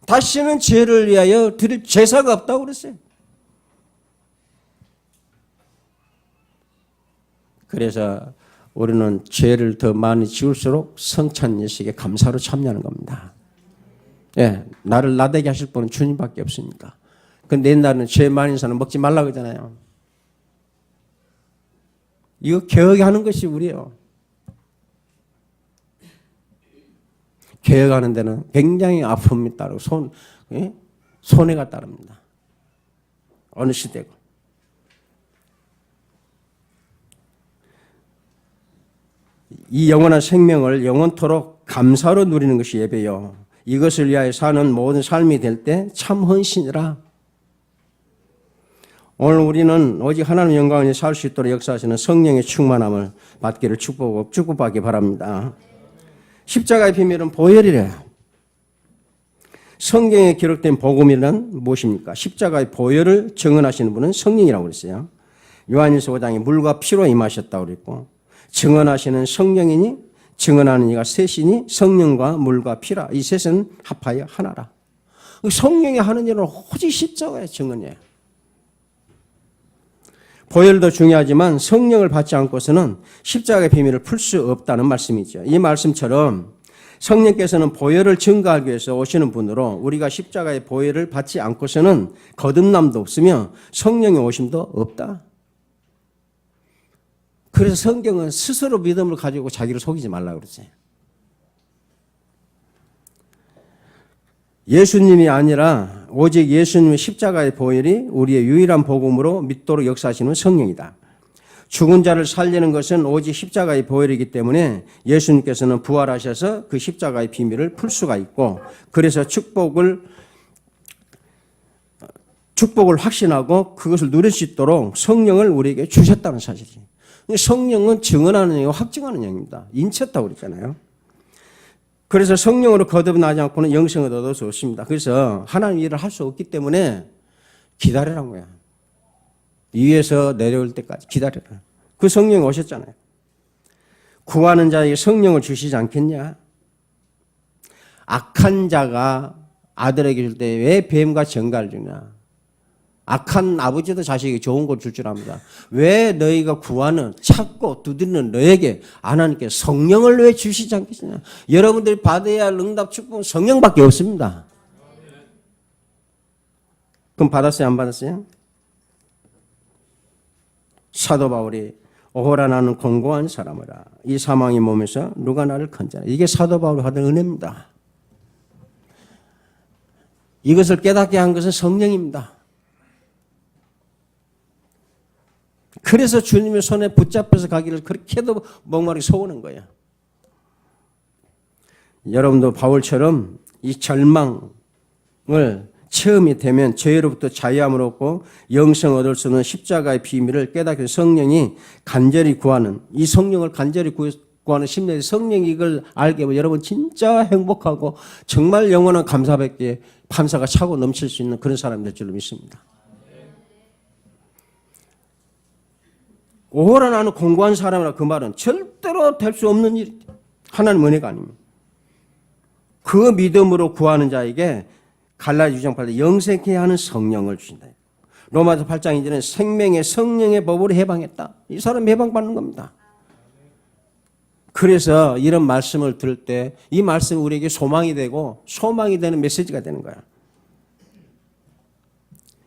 다시는 죄를 위하여 드릴 제사가 없다고 그랬어요. 그래서 우리는 죄를 더 많이 지을수록 성찬 예식에 감사로 참여하는 겁니다. 예, 나를 나대게 하실 분은 주님밖에 없으니까. 근데 옛날에는 죄 많은 사람은 먹지 말라고 하잖아요. 이거 개혁하는 것이 우리예요. 개혁하는 데는 굉장히 아픔이 따르고 손해가 따릅니다. 어느 시대고. 이 영원한 생명을 영원토록 감사로 누리는 것이 예배요. 이것을 위하여 사는 모든 삶이 될 때 참 헌신이라. 오늘 우리는 오직 하나님의 영광을 살 수 있도록 역사하시는 성령의 충만함을 받기를 축복받기 바랍니다. 십자가의 비밀은 보혈이래요. 성경에 기록된 복음이란 무엇입니까? 십자가의 보혈을 증언하시는 분은 성령이라고 그랬어요. 요한일서 5장에 물과 피로 임하셨다고 그랬고 증언하시는 성령이니 증언하는 이가 셋이니 성령과 물과 피라. 이 셋은 합하여 하나라. 성령이 하는 일은 오직 십자가의 증언이에요. 보혈도 중요하지만 성령을 받지 않고서는 십자가의 비밀을 풀 수 없다는 말씀이죠. 이 말씀처럼 성령께서는 보혈을 증거하기 위해서 오시는 분으로 우리가 십자가의 보혈을 받지 않고서는 거듭남도 없으며 성령의 오심도 없다. 그래서 성경은 스스로 믿음을 가지고 자기를 속이지 말라고 그러지. 예수님이 아니라 오직 예수님의 십자가의 보혈이 우리의 유일한 복음으로 믿도록 역사하시는 성령이다. 죽은 자를 살리는 것은 오직 십자가의 보혈이기 때문에 예수님께서는 부활하셔서 그 십자가의 비밀을 풀 수가 있고 그래서 축복을 확신하고 그것을 누릴 수 있도록 성령을 우리에게 주셨다는 사실이에요. 성령은 증언하는 영이고 확증하는 영입니다. 인쳤다고 그랬잖아요. 그래서 성령으로 거듭나지 않고는 영생을 얻을 수 없습니다. 그래서 하나님 일을 할 수 없기 때문에 기다리라는 거야. 위에서 내려올 때까지 기다려라. 그 성령이 오셨잖아요. 구하는 자에게 성령을 주시지 않겠냐? 악한 자가 아들에게 줄 때 왜 뱀과 정갈을 주냐? 악한 아버지도 자식에게 좋은 걸 줄 줄 압니다. 왜 너희가 구하는 찾고 두드리는 너에게 하나님께 성령을 왜 주시지 않겠느냐? 여러분들이 받아야 할 응답 축복은 성령밖에 없습니다. 그럼 받았어요? 안 받았어요? 사도 바울이 오호라 나는 공고한 사람이라 이 사망의 몸에서 누가 나를 건져라. 이게 사도 바울이 하던 은혜입니다. 이것을 깨닫게 한 것은 성령입니다. 그래서 주님의 손에 붙잡혀서 가기를 그렇게도 목마르게 소원한 거예요. 여러분도 바울처럼 이 절망을 체험이 되면 죄로부터 자유함을 얻고 영생을 얻을 수 있는 십자가의 비밀을 깨닫게 성령이 간절히 구하는 이 성령을 간절히 구하는 심령이 성령이 이걸 알게 되면 여러분 진짜 행복하고 정말 영원한 감사밖에 감사가 차고 넘칠 수 있는 그런 사람이 될 줄로 믿습니다. 오호라 나는 공부한 사람이라 그 말은 절대로 될 수 없는 일이 하나님 은혜가 아닙니다. 그 믿음으로 구하는 자에게 갈라디아 6장 8절 영생케 하는 성령을 주신다. 로마서 8장 2절은 생명의 성령의 법으로 해방했다. 이 사람이 해방받는 겁니다. 그래서 이런 말씀을 들을 때 이 말씀이 우리에게 소망이 되고 소망이 되는 메시지가 되는 거야.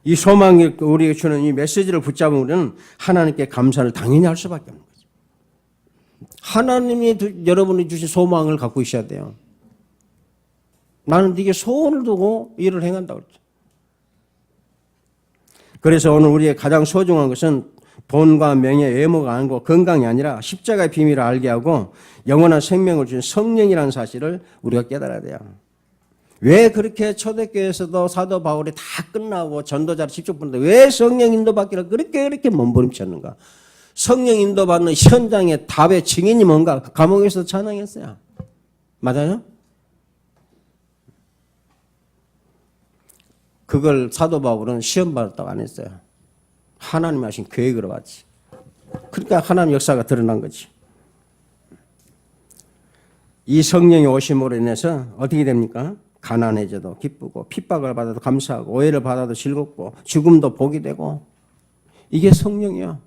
이 소망이 우리에게 주는 이 메시지를 붙잡으면 우리는 하나님께 감사를 당연히 할 수밖에 없는 거죠. 하나님이 여러분이 주신 소망을 갖고 있어야 돼요. 나는 네게 소원을 두고 일을 행한다고 그랬죠. 그래서 오늘 우리의 가장 소중한 것은 돈과 명예, 외모가 아니고 건강이 아니라 십자가의 비밀을 알게 하고 영원한 생명을 주신 성령이라는 사실을 우리가 깨달아야 돼요. 왜 그렇게 초대교회에서도 사도 바울이 다 끝나고 전도자를 직접 부르는데 왜 성령 인도받기를 그렇게 몸부림쳤는가? 성령 인도받는 현장의 답의 증인이 뭔가? 감옥에서 찬양했어요. 맞아요? 그걸 사도 바울은 시험 받았다고 안 했어요. 하나님이 하신 계획으로 봤지. 그러니까 하나님 역사가 드러난 거지. 이 성령이 오심으로 인해서 어떻게 됩니까? 가난해져도 기쁘고 핍박을 받아도 감사하고 오해를 받아도 즐겁고 죽음도 복이 되고 이게 성령이야.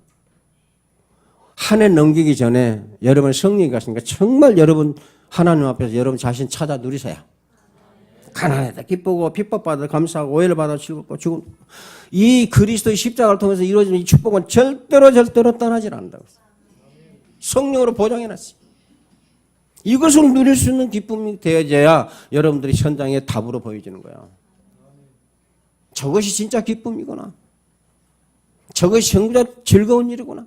한 해 넘기기 전에 여러분 성령이 가시니까 정말 여러분 하나님 앞에서 여러분 자신 찾아 누리세요. 가난하다 기쁘고 핍박받아도 감사하고 오해를 받아도 즐겁고 죽음. 이 그리스도의 십자가를 통해서 이루어지는 이 축복은 절대로 떠나질 않는다고. 성령으로 보장해놨어요. 이것을 누릴 수 있는 기쁨이 되어져야 여러분들이 현장에 답으로 보여지는 거야. 저것이 진짜 기쁨이구나. 저것이 정말 즐거운 일이구나.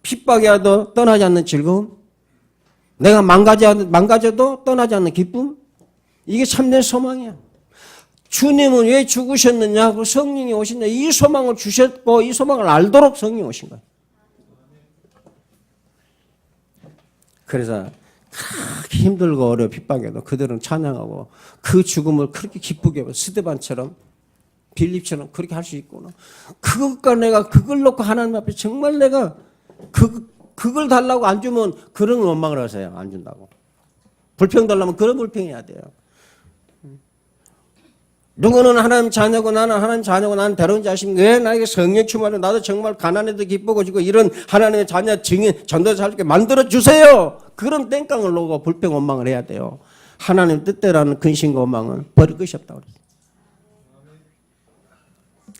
핍박이 와도 떠나지 않는 즐거움. 내가 망가져도 떠나지 않는 기쁨. 이게 참된 소망이야. 주님은 왜 죽으셨느냐? 그 성령이 오신다. 이 소망을 주셨고 이 소망을 알도록 성령이 오신 거야. 그래서 그렇게 힘들고 어려 핍박해도 그들은 찬양하고 그 죽음을 그렇게 기쁘게 하고 스데반처럼 빌립처럼 그렇게 할 수 있구나. 그것과 내가 그걸 놓고 하나님 앞에 정말 내가 그걸 달라고 안 주면 그런 원망을 하세요. 안 준다고. 불평 달라면 그런 불평해야 돼요. 누구는 하나님 자녀고 나는 하나님 자녀고 나는 데려온 자식인데 왜 나에게 성령 충만을 나도 정말 가난해도 기쁘고 지고 이런 하나님의 자녀 증인 전도자 할 수 있게 만들어주세요. 그런 땡깡을 놓고 불평 원망을 해야 돼요. 하나님 뜻대로라는 근심과 원망은 버릴 것이 없다고 그랬어요.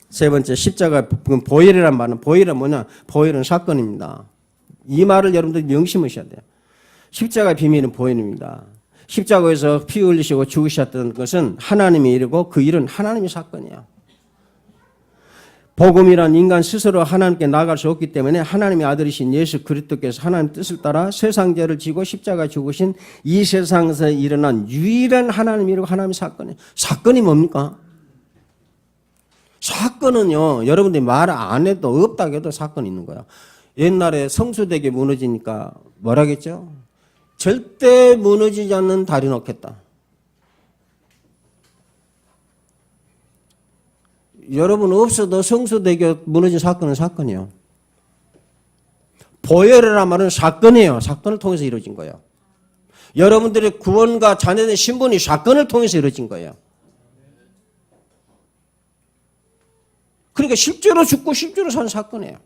세 번째 십자가 보혈이란 말은 보혈은 뭐냐? 보혈은 사건입니다. 이 말을 여러분들 명심하셔야 돼요. 십자가의 비밀은 보혈입니다. 십자가에서 피 흘리시고 죽으셨던 것은 하나님의 일이고 그 일은 하나님의 사건이에요. 복음이란 인간 스스로 하나님께 나아갈 수 없기 때문에 하나님의 아들이신 예수 그리스도께서 하나님 뜻을 따라 세상 죄를 지고 십자가에 죽으신 이 세상에서 일어난 유일한 하나님의 일이고 하나님의 사건이에요. 사건이 뭡니까? 사건은요, 여러분들이 말 안 해도 없다고 해도 사건이 있는 거야. 옛날에 성수대교 무너지니까 뭐라겠죠? 절대 무너지지 않는 다리 놓겠다. 여러분 없어도 성수대교 무너진 사건은 사건이에요. 보혈이란 말은 사건이에요. 사건을 통해서 이루어진 거예요. 여러분들의 구원과 자녀된 신분이 사건을 통해서 이루어진 거예요. 그러니까 실제로 죽고 실제로 산 사건이에요.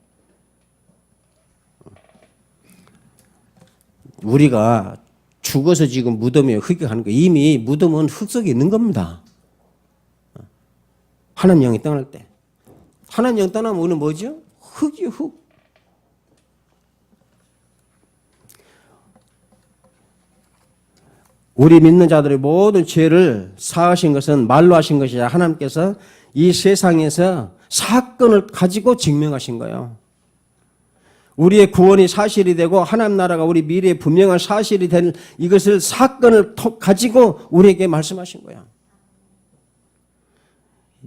우리가 죽어서 지금 무덤에 흙이 가는 거 이미 무덤은 흙 속에 있는 겁니다. 하나님 영이 떠날 때. 하나님 영 떠나면 우리는 뭐죠? 흙이요, 흙. 우리 믿는 자들의 모든 죄를 사하신 것은 말로 하신 것이 아니라 하나님께서 이 세상에서 사건을 가지고 증명하신 거예요. 우리의 구원이 사실이 되고 하나님 나라가 우리 미래의 분명한 사실이 된 이것을 사건을 가지고 우리에게 말씀하신 거야.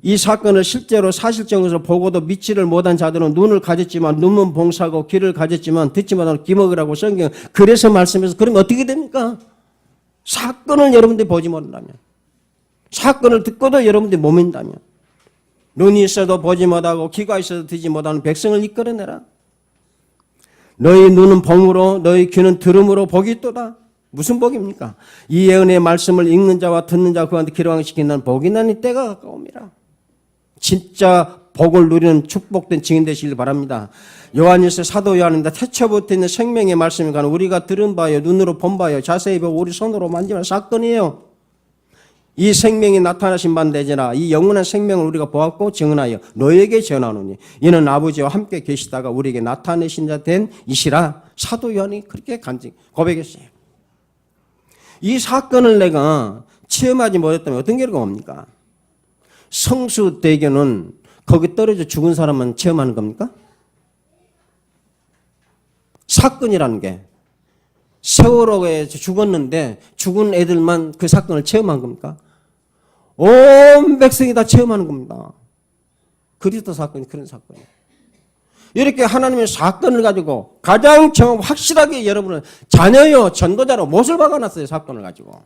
이 사건을 실제로 사실적으로 보고도 믿지를 못한 자들은 눈을 가졌지만 눈은 봉사하고 귀를 가졌지만 듣지 못하고 귀먹으라고 성경 그래서 말씀해서 그러면 어떻게 됩니까? 사건을 여러분들이 보지 못한다면 사건을 듣고도 여러분들이 못 믿는다면 눈이 있어도 보지 못하고 귀가 있어도 듣지 못하는 백성을 이끌어내라. 너희 눈은 봄으로 너희 귀는 들음으로 복이 있도다. 무슨 복입니까? 이 예언의 말씀을 읽는 자와 듣는 자와 그한테 기록시키는 복이 나니 때가 가까움이라. 진짜 복을 누리는 축복된 증인 되시길 바랍니다. 요한일서 사도 요한입니다. 태초부터 있는 생명의 말씀이 가는 우리가 들은 바요 눈으로 본 바요 자세히 보고 우리 손으로 만지는 사건이에요. 이 생명이 나타나신 반대지라 이 영원한 생명을 우리가 보았고 증언하여 너에게 전하노니 이는 아버지와 함께 계시다가 우리에게 나타내신 자 된 이시라. 사도 요한이 그렇게 간증 고백했어요. 이 사건을 내가 체험하지 못했다면 어떤 결과가 옵니까? 성수대교는 거기 떨어져 죽은 사람만 체험하는 겁니까? 사건이라는 게 세월호에 죽었는데 죽은 애들만 그 사건을 체험한 겁니까? 온 백성이 다 체험하는 겁니다. 그리스도 사건이 그런 사건이에요. 이렇게 하나님의 사건을 가지고 가장 확실하게 여러분은 자녀요 전도자로 못을 박아놨어요. 사건을 가지고.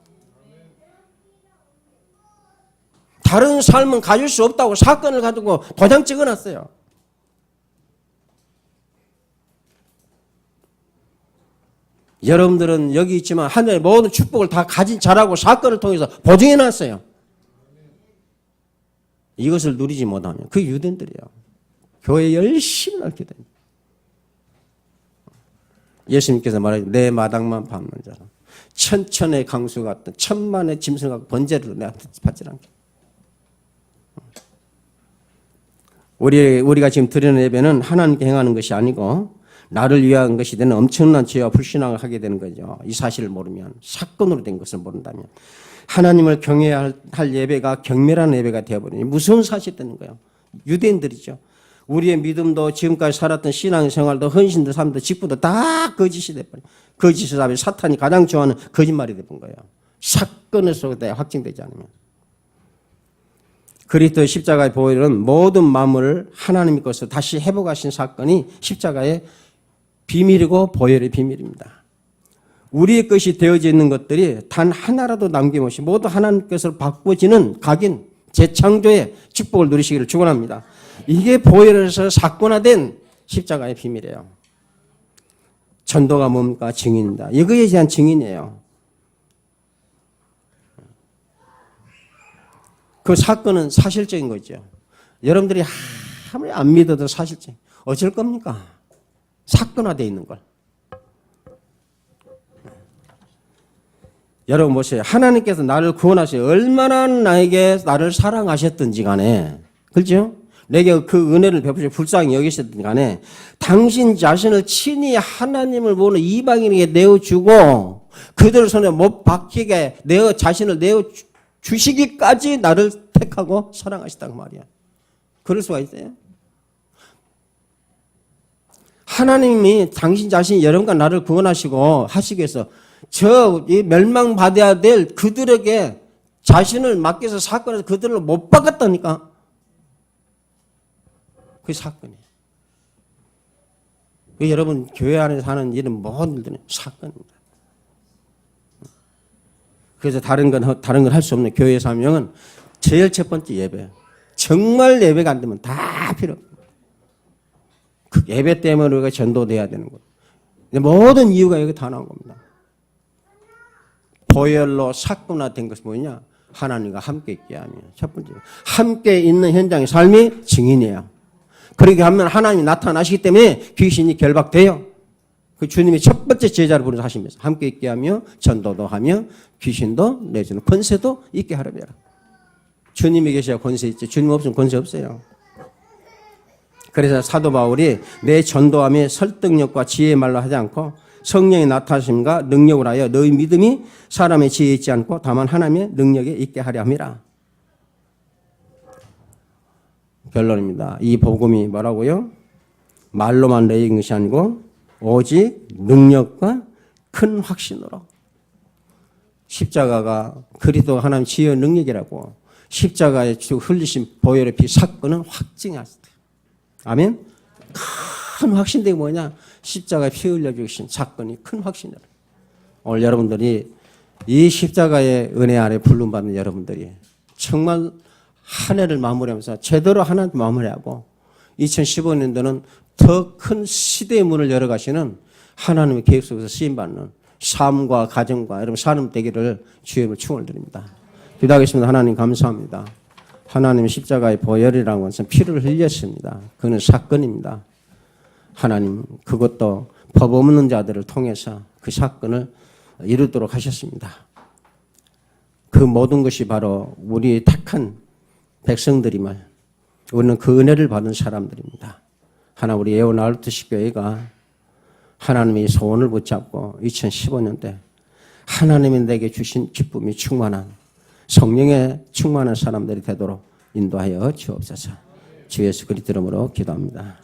다른 삶은 가질 수 없다고 사건을 가지고 도장 찍어놨어요. 여러분들은 여기 있지만 하늘의 모든 축복을 다 가진 자라고 사건을 통해서 보증해놨어요. 이것을 누리지 못하면 그 유대인들이에요. 교회 열심히 넓게 됩니다. 예수님께서 말하죠. 내 마당만 밟는 자라. 천천의 강수 같은 천만의 짐승 같은 번제를 내가 받지 않게. 우리가 지금 드리는 예배는 하나님께 행하는 것이 아니고 나를 위한 것이 되는 엄청난 죄와 불신앙을 하게 되는 거죠. 이 사실을 모르면, 사건으로 된 것을 모른다면 하나님을 경외해야 할 예배가 경멸하는 예배가 되어버리니 무서운 사실이 되는 거예요. 유대인들이죠. 우리의 믿음도 지금까지 살았던 신앙생활도 헌신도 삶도 직분도 다 거짓이 돼버려요. 거짓을 하면 사탄이 가장 좋아하는 거짓말이 되는 거예요. 사건을 속에 확증되지 않으면. 그리스도의 십자가의 보혈은 모든 만물을 하나님의 것으로 다시 회복하신 사건이 십자가의 비밀이고 보혈의 비밀입니다. 우리의 것이 되어져 있는 것들이 단 하나라도 남김없이 모두 하나님 것으로 바꿔지는 각인, 재창조의 축복을 누리시기를 축원합니다. 이게 보혈에서 사건화된 십자가의 비밀이에요. 전도가 뭡니까? 증인이다. 이거에 대한 증인이에요. 그 사건은 사실적인 거죠. 여러분들이 아무리 안 믿어도 사실적. 어쩔 겁니까? 사건화되어 있는 걸. 여러분 보세요. 하나님께서 나를 구원하셔 얼마나 나를 사랑하셨든지 간에, 그렇죠? 내게 그 은혜를 베푸셔 불쌍히 여기셨든지 간에 당신 자신을 친히 하나님을 보는 이방인에게 내어주고 그들 손에 못 박히게 자신을 내어주시기까지 나를 택하고 사랑하시다고 말이야. 그럴 수가 있어요? 하나님이 당신 자신이 여러분과 나를 구원하시고 하시기 위해서 이 멸망받아야 될 그들에게 자신을 맡겨서 사건에서 그들을 못 박았다니까. 그게 사건이에요. 여러분 교회 안에서 하는 일은 모든 일들은 사건입니다. 그래서 다른 건 할 수 없는 교회 사명은 제일 첫 번째 예배. 정말 예배가 안 되면 다 필요 없습니다. 그 예배 때문에 우리가 전도돼야 되는 거예요. 모든 이유가 여기 다 나온 겁니다. 보혈로 사건화된 것은 뭐냐? 하나님과 함께 있게 하며 첫 번째 함께 있는 현장의 삶이 증인이에요. 그렇게 하면 하나님이 나타나시기 때문에 귀신이 결박돼요. 그 주님이 첫 번째 제자를 부르셔서 하시면서 함께 있게 하며 전도도 하며 귀신도 내주는 권세도 있게 하려면 주님이 계셔야 권세 있죠. 주님 없으면 권세 없어요. 그래서 사도 바울이 내 전도함의 설득력과 지혜의 말로 하지 않고 성령의 나타나심과 능력을 하여 너희 믿음이 사람의 지혜에 있지 않고 다만 하나님의 능력에 있게 하려 함이라. 결론입니다. 이 복음이 뭐라고요? 말로만 내린 것이 아니고 오직 능력과 큰 확신으로. 십자가가 그리스도 하나님 지혜의 능력이라고. 십자가에 흘리신 보혈의 피 사건은 확증했어요. 아멘? 큰 확신된 게 뭐냐? 십자가에 피 흘려주신 사건이 큰 확신이에요. 오늘 여러분들이 이 십자가의 은혜 아래 부름받는 여러분들이 정말 한 해를 마무리하면서 제대로 하나 마무리하고 2015년도는 더 큰 시대의 문을 열어가시는 하나님의 계획 속에서 쓰임받는 삶과 가정과 여러분 사람 되기를 주의 이름으로 충을 드립니다. 기도하겠습니다. 하나님 감사합니다. 하나님 십자가의 보혈이라는 것은 피를 흘렸습니다. 그는 사건입니다. 하나님 그것도 법 없는 자들을 통해서 그 사건을 이루도록 하셨습니다. 그 모든 것이 바로 우리의 택한 백성들임을 우리는 그 은혜를 받은 사람들입니다. 하나 우리 예원 아울트시 교회가 하나님의 소원을 붙잡고 2015년대 하나님이 내게 주신 기쁨이 충만한 성령에 충만한 사람들이 되도록 인도하여 주옵소서. 주 예수 그리스도 이름으로 기도합니다.